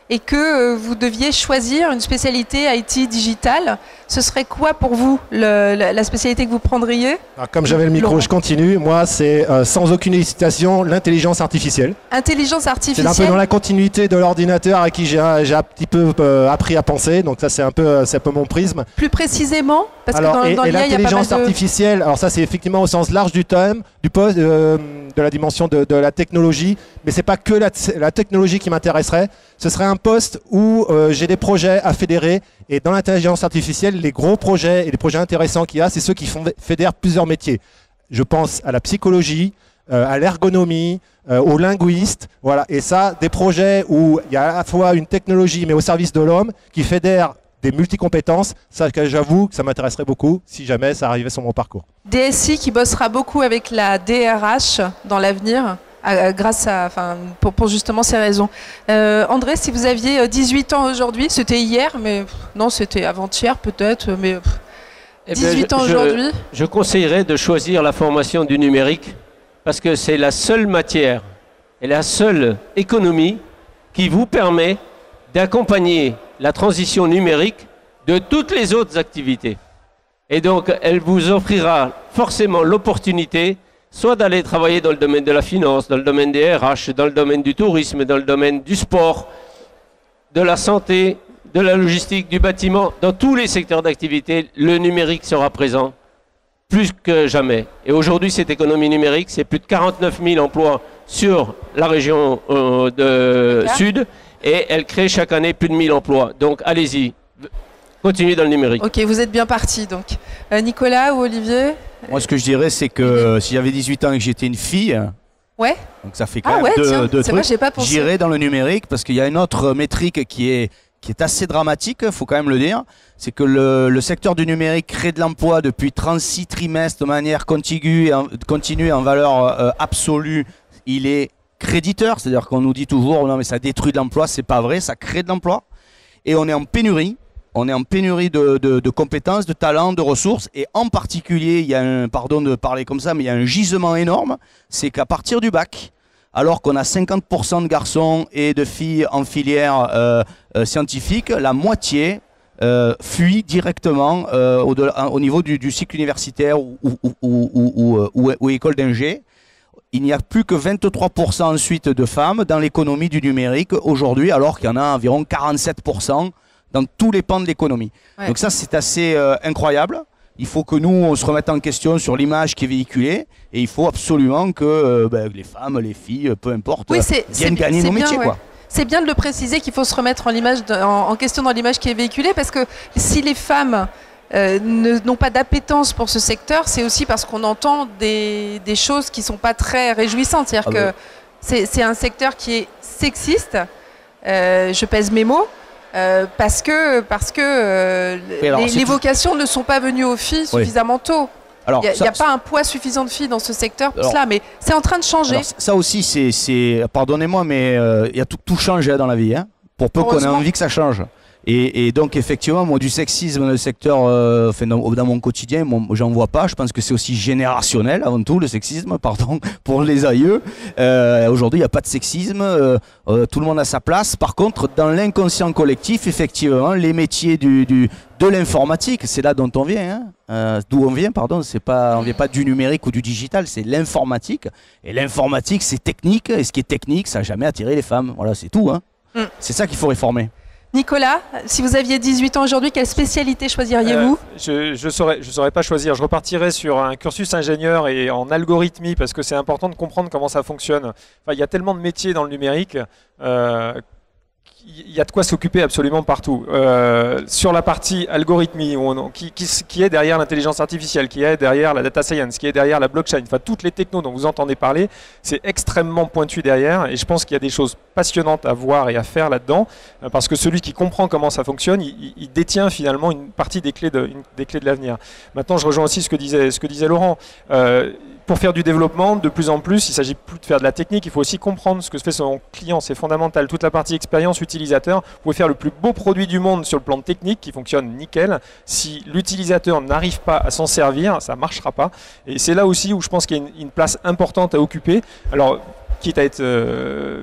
et que vous deviez choisir une spécialité IT digitale, ce serait quoi pour vous la spécialité que vous prendriez? Alors, comme j'avais le micro, je continue. Moi, c'est sans aucune hésitation l'intelligence artificielle. Intelligence artificielle. C'est un peu dans la continuité de l'ordinateur à qui j'ai un petit peu appris à penser. Donc ça, c'est un peu mon prisme. Plus précisément, parce alors, que dans l'IA, il y a pas mal l'intelligence artificielle, alors ça, c'est effectivement au sens large du terme, du poste, de la dimension de la technologie. Mais c'est pas que la technologie qui m'intéresserait. Ce serait un poste où j'ai des projets à fédérer. Et dans l'intelligence artificielle, les gros projets et les projets intéressants qu'il y a, c'est ceux qui fédèrent plusieurs métiers. Je pense à la psychologie, à l'ergonomie, aux linguistes. Voilà. Et ça, des projets où il y a à la fois une technologie, mais au service de l'homme, qui fédère des multicompétences, ça, j'avoue que ça m'intéresserait beaucoup si jamais ça arrivait sur mon parcours. DSI qui bossera beaucoup avec la DRH dans l'avenir. Grâce à, pour justement ces raisons. André, si vous aviez 18 ans aujourd'hui, c'était hier, mais non, c'était avant-hier peut-être, mais 18 ans aujourd'hui. Je conseillerais de choisir la formation du numérique parce que c'est la seule matière et la seule économie qui vous permet d'accompagner la transition numérique de toutes les autres activités. Et donc, elle vous offrira forcément l'opportunité soit d'aller travailler dans le domaine de la finance, dans le domaine des RH, dans le domaine du tourisme, dans le domaine du sport, de la santé, de la logistique, du bâtiment. Dans tous les secteurs d'activité, le numérique sera présent plus que jamais. Et aujourd'hui, cette économie numérique, c'est plus de 49 000 emplois sur la région sud et elle crée chaque année plus de 1000 emplois. Donc, allez-y. Continuez dans le numérique. Ok, vous êtes bien parti donc. Nicolas ou Olivier? Moi, ce que je dirais, c'est que si j'avais 18 ans et que j'étais une fille, ouais. Donc ça fait quand même deux trucs. J'irais dans le numérique parce qu'il y a une autre métrique qui est assez dramatique, il faut quand même le dire. C'est que le secteur du numérique crée de l'emploi depuis 36 trimestres de manière continue en valeur absolue. Il est créditeur, c'est-à-dire qu'on nous dit toujours non mais ça détruit de l'emploi, c'est pas vrai, ça crée de l'emploi. Et on est en pénurie. On est en pénurie de compétences, de talents, de ressources. Et en particulier, il y a pardon de parler comme ça, mais il y a un gisement énorme. C'est qu'à partir du bac, alors qu'on a 50% de garçons et de filles en filière scientifique, la moitié fuit directement au niveau du cycle universitaire ou école d'ingé. Il n'y a plus que 23% ensuite de femmes dans l'économie du numérique aujourd'hui, alors qu'il y en a environ 47% dans tous les pans de l'économie. Ouais. Donc ça, c'est assez incroyable. Il faut que nous, on se remette en question sur l'image qui est véhiculée et il faut absolument que les femmes, les filles, peu importe, viennent gagner nos métiers. Ouais. C'est bien de le préciser qu'il faut se remettre en question dans l'image qui est véhiculée parce que si les femmes n'ont pas d'appétence pour ce secteur, c'est aussi parce qu'on entend des choses qui ne sont pas très réjouissantes. C'est-à-dire que c'est un secteur qui est sexiste, je pèse mes mots, parce que les vocations ne sont pas venues aux filles suffisamment tôt. Il n'y a pas un poids suffisant de filles dans ce secteur pour cela, mais c'est en train de changer. Alors, ça aussi, c'est pardonnez-moi, mais il y a tout change dans la vie, hein, pour peu qu'on ait envie que ça change. Et donc effectivement, moi du sexisme dans le secteur, dans mon quotidien, j'en vois pas. Je pense que c'est aussi générationnel avant tout le sexisme, pardon pour les aïeux. Aujourd'hui, il n'y a pas de sexisme, tout le monde a sa place. Par contre, dans l'inconscient collectif, effectivement, les métiers de l'informatique, c'est là dont on vient, hein. D'où on vient, pardon. On vient pas du numérique ou du digital, c'est l'informatique. Et l'informatique, c'est technique. Et ce qui est technique, ça n'a jamais attiré les femmes. Voilà, c'est tout, hein. C'est ça qu'il faut réformer. Nicolas, si vous aviez 18 ans aujourd'hui, quelle spécialité choisiriez-vous? Je saurais pas choisir. Je repartirais sur un cursus ingénieur et en algorithmie parce que c'est important de comprendre comment ça fonctionne. Enfin, il y a tellement de métiers dans le numérique il y a de quoi s'occuper absolument partout. Sur la partie algorithmie, qui est derrière l'intelligence artificielle, qui est derrière la data science, qui est derrière la blockchain, enfin toutes les technos dont vous entendez parler, c'est extrêmement pointu derrière, et je pense qu'il y a des choses passionnantes à voir et à faire là-dedans, parce que celui qui comprend comment ça fonctionne, il détient finalement une partie des clés de l'avenir. Maintenant, je rejoins aussi ce que disait Laurent. Pour faire du développement, de plus en plus, il ne s'agit plus de faire de la technique, il faut aussi comprendre ce que fait son client, c'est fondamental. Toute la partie expérience utilisateur, vous pouvez faire le plus beau produit du monde sur le plan technique qui fonctionne nickel. Si l'utilisateur n'arrive pas à s'en servir, ça ne marchera pas. Et c'est là aussi où je pense qu'il y a une place importante à occuper. Alors, quitte à être,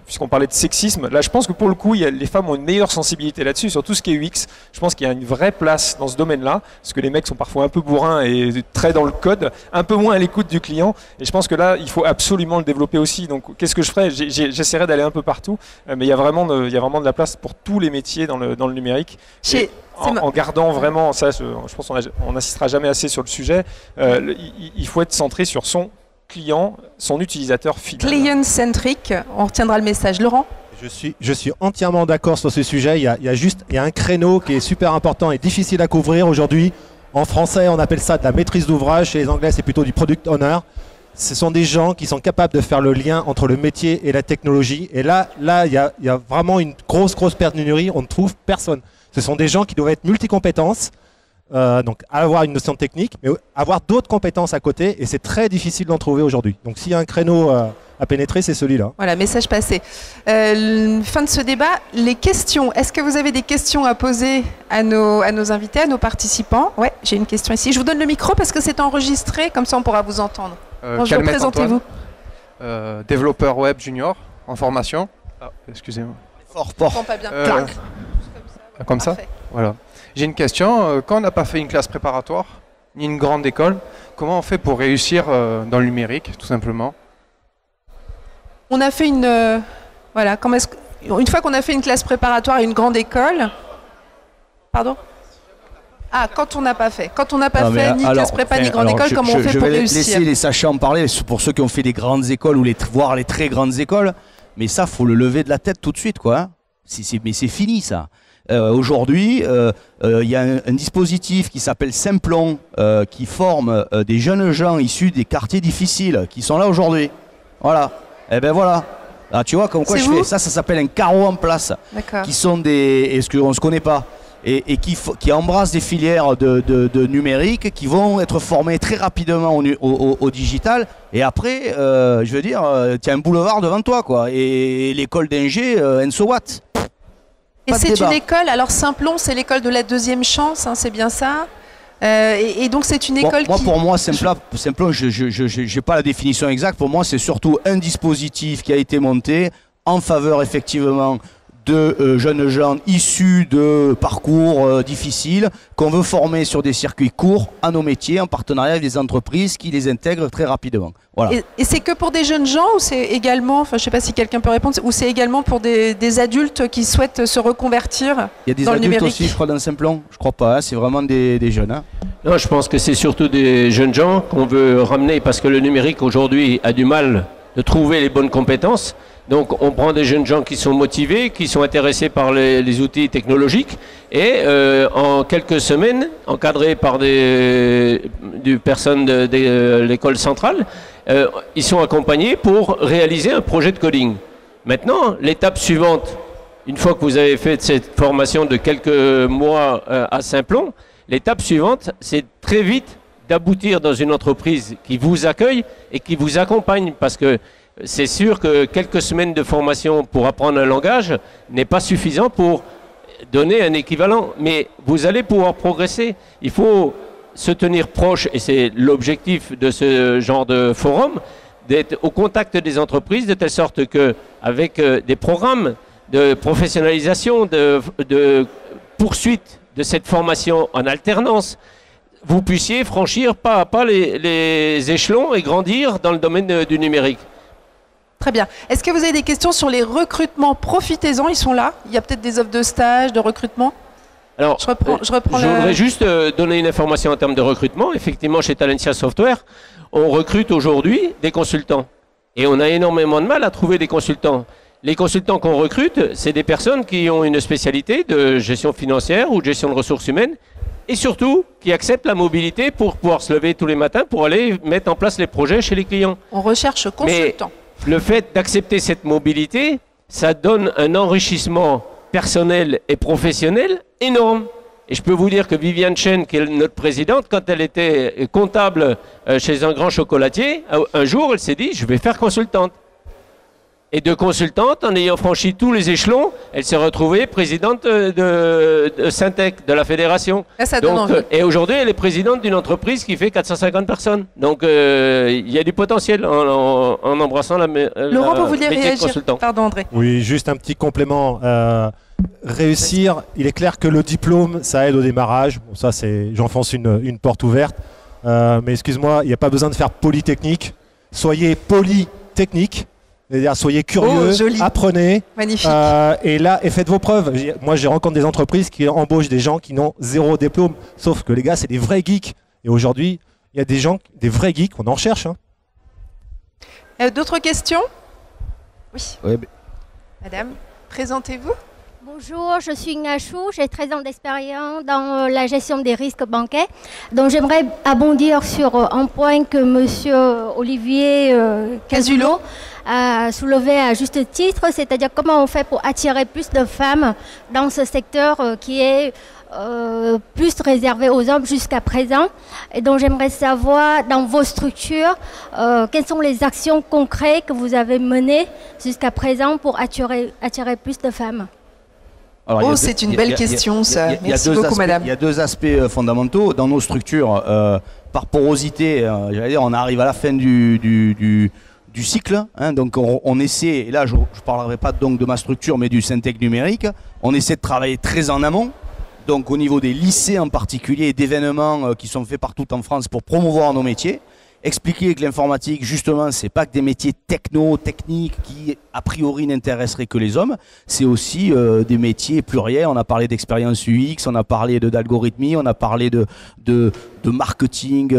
puisqu'on parlait de sexisme, là je pense que pour le coup, les femmes ont une meilleure sensibilité là-dessus, sur tout ce qui est UX. Je pense qu'il y a une vraie place dans ce domaine-là, parce que les mecs sont parfois un peu bourrins et très dans le code, un peu moins à l'écoute du client. Et je pense que là, il faut absolument le développer aussi. Donc qu'est-ce que je ferais? J'essaierai d'aller un peu partout, mais il y a vraiment de la place pour tous les métiers dans le numérique. En gardant vraiment, ça je pense qu'on n'insistera jamais assez sur le sujet, il faut être centré sur son client, son utilisateur final. Client-centric, on retiendra le message. Laurent? Je suis entièrement d'accord sur ce sujet. Il y a un créneau qui est super important et difficile à couvrir aujourd'hui. En français, on appelle ça de la maîtrise d'ouvrage. Chez les Anglais, c'est plutôt du product owner. Ce sont des gens qui sont capables de faire le lien entre le métier et la technologie. Et là, il y a vraiment une grosse pénurie. On ne trouve personne. Ce sont des gens qui doivent être multicompétences. Donc avoir une notion technique, mais avoir d'autres compétences à côté, et c'est très difficile d'en trouver aujourd'hui. Donc s'il y a un créneau à pénétrer, c'est celui-là. Voilà, message passé. Fin de ce débat, les questions. Est-ce que vous avez des questions à poser à nos invités, à nos participants? Ouais, j'ai une question ici. Je vous donne le micro parce que c'est enregistré, comme ça on pourra vous entendre. Bonjour, présentez-vous. Développeur web junior en formation. Ah, excusez-moi. Fort. Pas bien. Comme ça. Voilà. J'ai une question. Quand on n'a pas fait une classe préparatoire, ni une grande école, comment on fait pour réussir dans le numérique, tout simplement? On a fait une... voilà, une fois qu'on a fait une classe préparatoire et une grande école... Pardon? Ah, quand on n'a pas fait. Quand on n'a pas fait ni classe prépa ni grande école, comment on fait pour réussir? Je vais laisser les sachants en parler, pour ceux qui ont fait des grandes écoles ou voire les très grandes écoles. Mais ça, il faut le lever de la tête tout de suite, quoi. Hein. Mais c'est fini, ça. Aujourd'hui, il y a un dispositif qui s'appelle Simplon, qui forme des jeunes gens issus des quartiers difficiles, qui sont là aujourd'hui. Voilà. Et ben voilà. Là, tu vois, comme quoi je fais ça, ça s'appelle un carreau en place. Qui sont des... Est-ce qu'on ne se connaît pas? Et qui embrassent des filières de numérique, qui vont être formés très rapidement au digital. Et après, je veux dire, tu as un boulevard devant toi, quoi. Et l'école d'ingé, and so what? Et c'est une école, alors Simplon, c'est l'école de la deuxième chance, hein, c'est bien ça. Et donc c'est une école qui... Pour moi, Simplon, je n'ai pas la définition exacte. Pour moi, c'est surtout un dispositif qui a été monté en faveur, effectivement, de jeunes gens issus de parcours difficiles qu'on veut former sur des circuits courts à nos métiers en partenariat avec des entreprises qui les intègrent très rapidement. Voilà. Et c'est que pour des jeunes gens ou c'est également, enfin je ne sais pas si quelqu'un peut répondre, ou c'est également pour des adultes qui souhaitent se reconvertir dans le numérique? Il y a des adultes aussi, je crois, dans Simplon. Je crois pas, hein, c'est vraiment des jeunes. Hein. Non, je pense que c'est surtout des jeunes gens qu'on veut ramener parce que le numérique aujourd'hui a du mal de trouver les bonnes compétences. Donc on prend des jeunes gens qui sont motivés, qui sont intéressés par les outils technologiques et en quelques semaines, encadrés par des personnes de l'école centrale, ils sont accompagnés pour réaliser un projet de coding. Maintenant, l'étape suivante, une fois que vous avez fait cette formation de quelques mois à Simplon, l'étape suivante, c'est très vite d'aboutir dans une entreprise qui vous accueille et qui vous accompagne parce que c'est sûr que quelques semaines de formation pour apprendre un langage n'est pas suffisant pour donner un équivalent, mais vous allez pouvoir progresser. Il faut se tenir proche, et c'est l'objectif de ce genre de forum, d'être au contact des entreprises, de telle sorte qu'avec des programmes de professionnalisation, de poursuite de cette formation en alternance, vous puissiez franchir pas à pas les échelons et grandir dans le domaine du numérique. Très bien. Est-ce que vous avez des questions sur les recrutements? Profitez-en, ils sont là. Il y a peut-être des offres de stage, de recrutement. Alors, je voudrais juste donner une information en termes de recrutement. Effectivement, chez Talentia Software, on recrute aujourd'hui des consultants. Et on a énormément de mal à trouver des consultants. Les consultants qu'on recrute, c'est des personnes qui ont une spécialité de gestion financière ou de gestion de ressources humaines et surtout qui acceptent la mobilité pour pouvoir se lever tous les matins pour aller mettre en place les projets chez les clients. On recherche consultant. Mais le fait d'accepter cette mobilité, ça donne un enrichissement personnel et professionnel énorme. Et je peux vous dire que Viviane Chen, qui est notre présidente, quand elle était comptable chez un grand chocolatier, un jour, elle s'est dit, je vais faire consultante. Et de consultante, en ayant franchi tous les échelons, elle s'est retrouvée présidente de Syntec, de la fédération. Là, ça donne envie. Et aujourd'hui, elle est présidente d'une entreprise qui fait 450 personnes. Donc, il y a du potentiel en embrassant Laurent, vous vouliez réagir? Pardon, André. Oui, juste un petit complément. Réussir, il est clair que le diplôme, ça aide au démarrage. Bon, ça, j'enfonce une porte ouverte. Mais excuse-moi, il n'y a pas besoin de faire polytechnique. Soyez polytechnique. C'est-à-dire, soyez curieux, apprenez, et là, et faites vos preuves. Moi, j'ai rencontré des entreprises qui embauchent des gens qui n'ont 0 diplôme. Sauf que les gars, c'est des vrais geeks. Et aujourd'hui, il y a des gens, des vrais geeks, on en recherche. Hein. D'autres questions? Oui. Oui. Madame, présentez-vous. Bonjour, je suis Ngachou, j'ai 13 ans d'expérience dans la gestion des risques bancaires. Donc j'aimerais abondir sur un point que M. Olivier Casulo a soulevé à juste titre, c'est-à-dire comment on fait pour attirer plus de femmes dans ce secteur qui est plus réservé aux hommes jusqu'à présent. Et donc j'aimerais savoir dans vos structures quelles sont les actions concrètes que vous avez menées jusqu'à présent pour attirer plus de femmes. Alors, c'est une belle question, ça. Merci beaucoup, madame. Il y a 2 aspects fondamentaux. Dans nos structures, par porosité, j'allais dire, on arrive à la fin du cycle. Hein, donc, on essaie, et là, je ne parlerai pas donc de ma structure, mais du Syntec numérique, on essaie de travailler très en amont. Donc, au niveau des lycées en particulier, et d'événements qui sont faits partout en France pour promouvoir nos métiers. Expliquer que l'informatique, justement, c'est pas que des métiers techniques qui, a priori, n'intéresseraient que les hommes. C'est aussi des métiers pluriels. On a parlé d'expérience UX, on a parlé d'algorithmie, on a parlé de marketing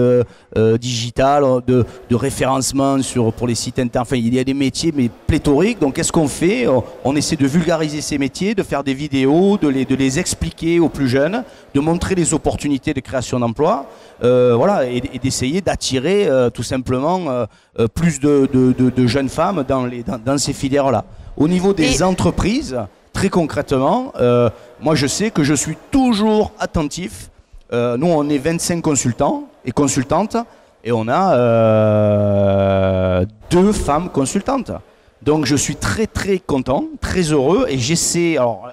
digital, de référencement pour les sites internet. Enfin, il y a des métiers mais pléthoriques. Donc, qu'est-ce qu'on fait? On essaie de vulgariser ces métiers, de faire des vidéos, de les expliquer aux plus jeunes, de montrer les opportunités de création d'emplois. Voilà, et d'essayer d'attirer tout simplement plus de jeunes femmes dans ces filières-là. Au niveau des entreprises, très concrètement, moi je sais que je suis toujours attentif. Nous, on est 25 consultants et consultantes et on a 2 femmes consultantes. Donc je suis très très content, très heureux et j'essaie... Alors,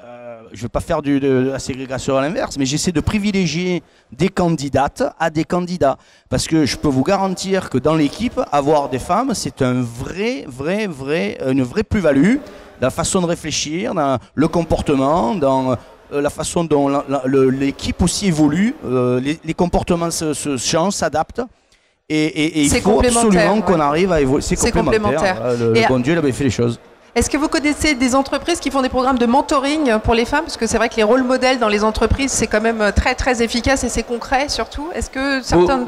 je ne vais pas faire de la ségrégation à l'inverse, mais j'essaie de privilégier des candidates à des candidats. Parce que je peux vous garantir que dans l'équipe, avoir des femmes, c'est une vraie plus-value dans la façon de réfléchir, dans le comportement, dans la façon dont l'équipe aussi évolue. Les comportements se changent, s'adaptent. Et il faut absolument qu'on arrive à évoluer. C'est complémentaire. Le bon Dieu, il avait fait les choses. Est-ce que vous connaissez des entreprises qui font des programmes de mentoring pour les femmes? Parce que c'est vrai que les rôles modèles dans les entreprises, c'est quand même très très efficace et c'est concret surtout. Est-ce que certains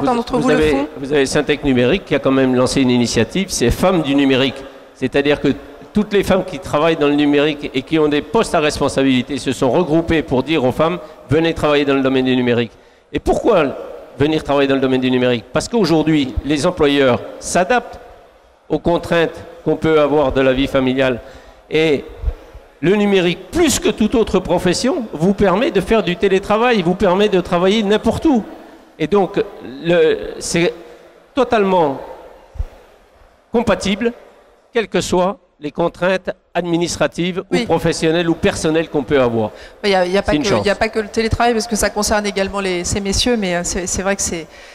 d'entre vous le font? Vous avez Syntec Numérique qui a quand même lancé une initiative, c'est Femmes du numérique. C'est-à-dire que toutes les femmes qui travaillent dans le numérique et qui ont des postes à responsabilité se sont regroupées pour dire aux femmes, venez travailler dans le domaine du numérique. Et pourquoi venir travailler dans le domaine du numérique? Parce qu'aujourd'hui, les employeurs s'adaptent aux contraintes qu'on peut avoir de la vie familiale. Et le numérique, plus que toute autre profession, vous permet de faire du télétravail, vous permet de travailler n'importe où. Et donc, c'est totalement compatible, quelles que soient les contraintes administratives ou professionnelles ou personnelles qu'on peut avoir. Il n'y a pas que le télétravail, parce que ça concerne également ces messieurs, mais c'est vrai que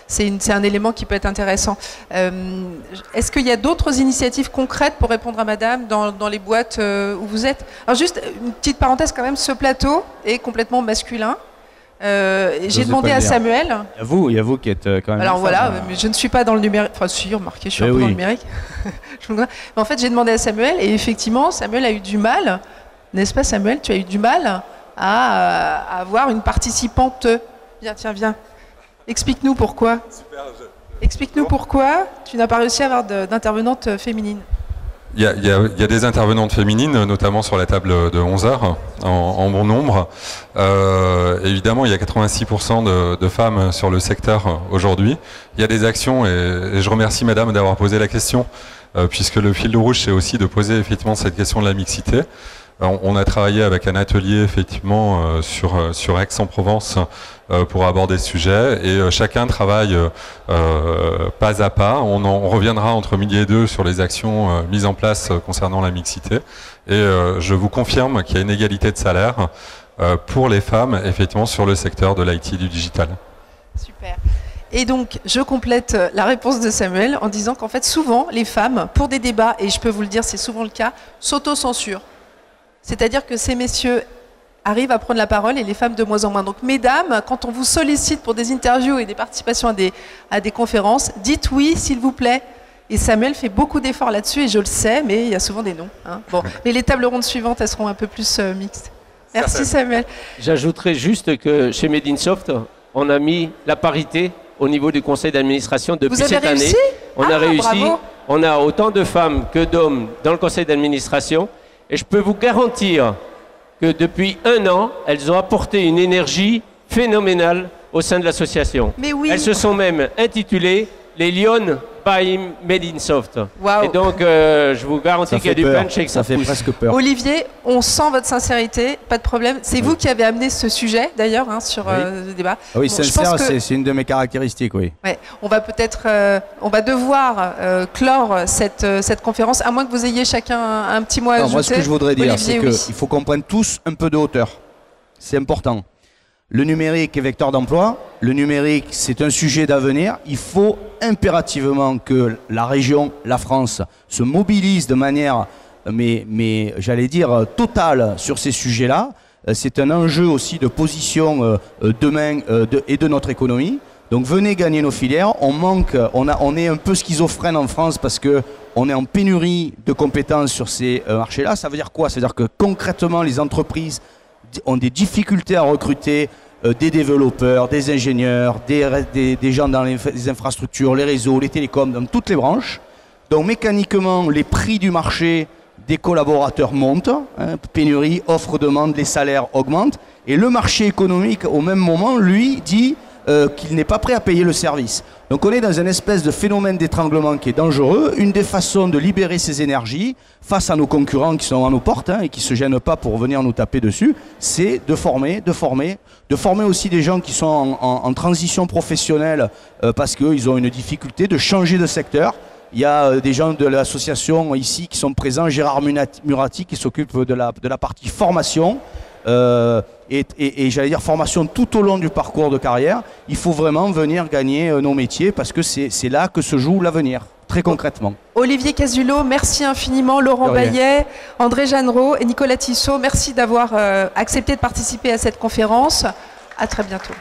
c'est un élément qui peut être intéressant. Est-ce qu'il y a d'autres initiatives concrètes pour répondre à madame dans les boîtes où vous êtes? Alors juste une petite parenthèse quand même, ce plateau est complètement masculin. J'ai demandé à Samuel. Il y a vous qui êtes quand même. Alors voilà, mais je ne suis pas dans le numérique. Enfin, si, remarquez, je suis un peu dans le numérique. Mais en fait, j'ai demandé à Samuel et effectivement, Samuel a eu du mal, n'est-ce pas, Samuel? Tu as eu du mal à avoir une participante. Viens. Explique-nous pourquoi. Explique-nous pourquoi tu n'as pas réussi à avoir d'intervenante féminine. Il y a des intervenantes féminines, notamment sur la table de 11h, en bon nombre. Évidemment, il y a 86% de femmes sur le secteur aujourd'hui. Il y a des actions, et je remercie Madame d'avoir posé la question, puisque le fil rouge, c'est aussi de poser effectivement cette question de la mixité. On a travaillé avec un atelier effectivement sur Aix-en-Provence pour aborder ce sujet, et chacun travaille pas à pas. On reviendra entre midi et deux sur les actions mises en place concernant la mixité, et je vous confirme qu'il y a une égalité de salaire pour les femmes effectivement sur le secteur de l'IT et du digital. Super. Et donc, je complète la réponse de Samuel en disant qu'en fait, souvent, les femmes, pour des débats, et je peux vous le dire, c'est souvent le cas, s'auto-censurent. C'est-à-dire que ces messieurs arrivent à prendre la parole et les femmes de moins en moins. Donc, mesdames, quand on vous sollicite pour des interviews et des participations à des conférences, dites oui, s'il vous plaît. Et Samuel fait beaucoup d'efforts là-dessus, et je le sais, mais il y a souvent des noms. Hein. Bon. Mais les tables rondes suivantes, elles seront un peu plus mixtes. Merci Samuel. J'ajouterais juste que chez Made in Soft, on a mis la parité au niveau du conseil d'administration depuis cette année. On a réussi. Bravo. On a autant de femmes que d'hommes dans le conseil d'administration. Et je peux vous garantir que depuis 1 an, elles ont apporté une énergie phénoménale au sein de l'association. Mais oui. Elles se sont même intitulées les Lyon by Made in Soft. Wow. Et donc, je vous garantis qu'il y a du punch et que ça fait presque peur. Olivier, on sent votre sincérité, pas de problème. C'est vous qui avez amené ce sujet, d'ailleurs, hein, sur le débat. Ah oui, bon, sincère, c'est une de mes caractéristiques, oui. Ouais, on va peut-être, on va devoir clore cette conférence, à moins que vous ayez chacun un petit mot à ajouter. Moi, ce que je voudrais dire, c'est qu'il faut qu'on prenne tous un peu de hauteur. C'est important. Le numérique est vecteur d'emploi, le numérique c'est un sujet d'avenir. Il faut impérativement que la région, la France, se mobilise de manière, mais j'allais dire totale sur ces sujets-là. C'est un enjeu aussi de position demain et de notre économie. Donc venez gagner nos filières. On manque, on est un peu schizophrène en France parce qu'on est en pénurie de compétences sur ces marchés-là. Ça veut dire quoi? Ça veut dire que concrètement les entreprises ont des difficultés à recruter des développeurs, des ingénieurs, des gens dans les infrastructures, les réseaux, les télécoms, dans toutes les branches. Donc mécaniquement, les prix du marché des collaborateurs montent, hein, pénurie, offre-demande, les salaires augmentent, et le marché économique, au même moment, lui, dit qu'il n'est pas prêt à payer le service. Donc on est dans une espèce de phénomène d'étranglement qui est dangereux. Une des façons de libérer ces énergies face à nos concurrents qui sont à nos portes et qui ne se gênent pas pour venir nous taper dessus, c'est de former aussi des gens qui sont en transition professionnelle parce qu'ils ont une difficulté, de changer de secteur. Il y a des gens de l'association ici qui sont présents, Gérard Murati qui s'occupe de la partie formation. Et j'allais dire formation tout au long du parcours de carrière. Il faut vraiment venir gagner nos métiers parce que c'est là que se joue l'avenir, très concrètement. Olivier Casulot, merci infiniment. Laurent Baillet, André Jeanneraud et Nicolas Tissot, merci d'avoir accepté de participer à cette conférence. À très bientôt.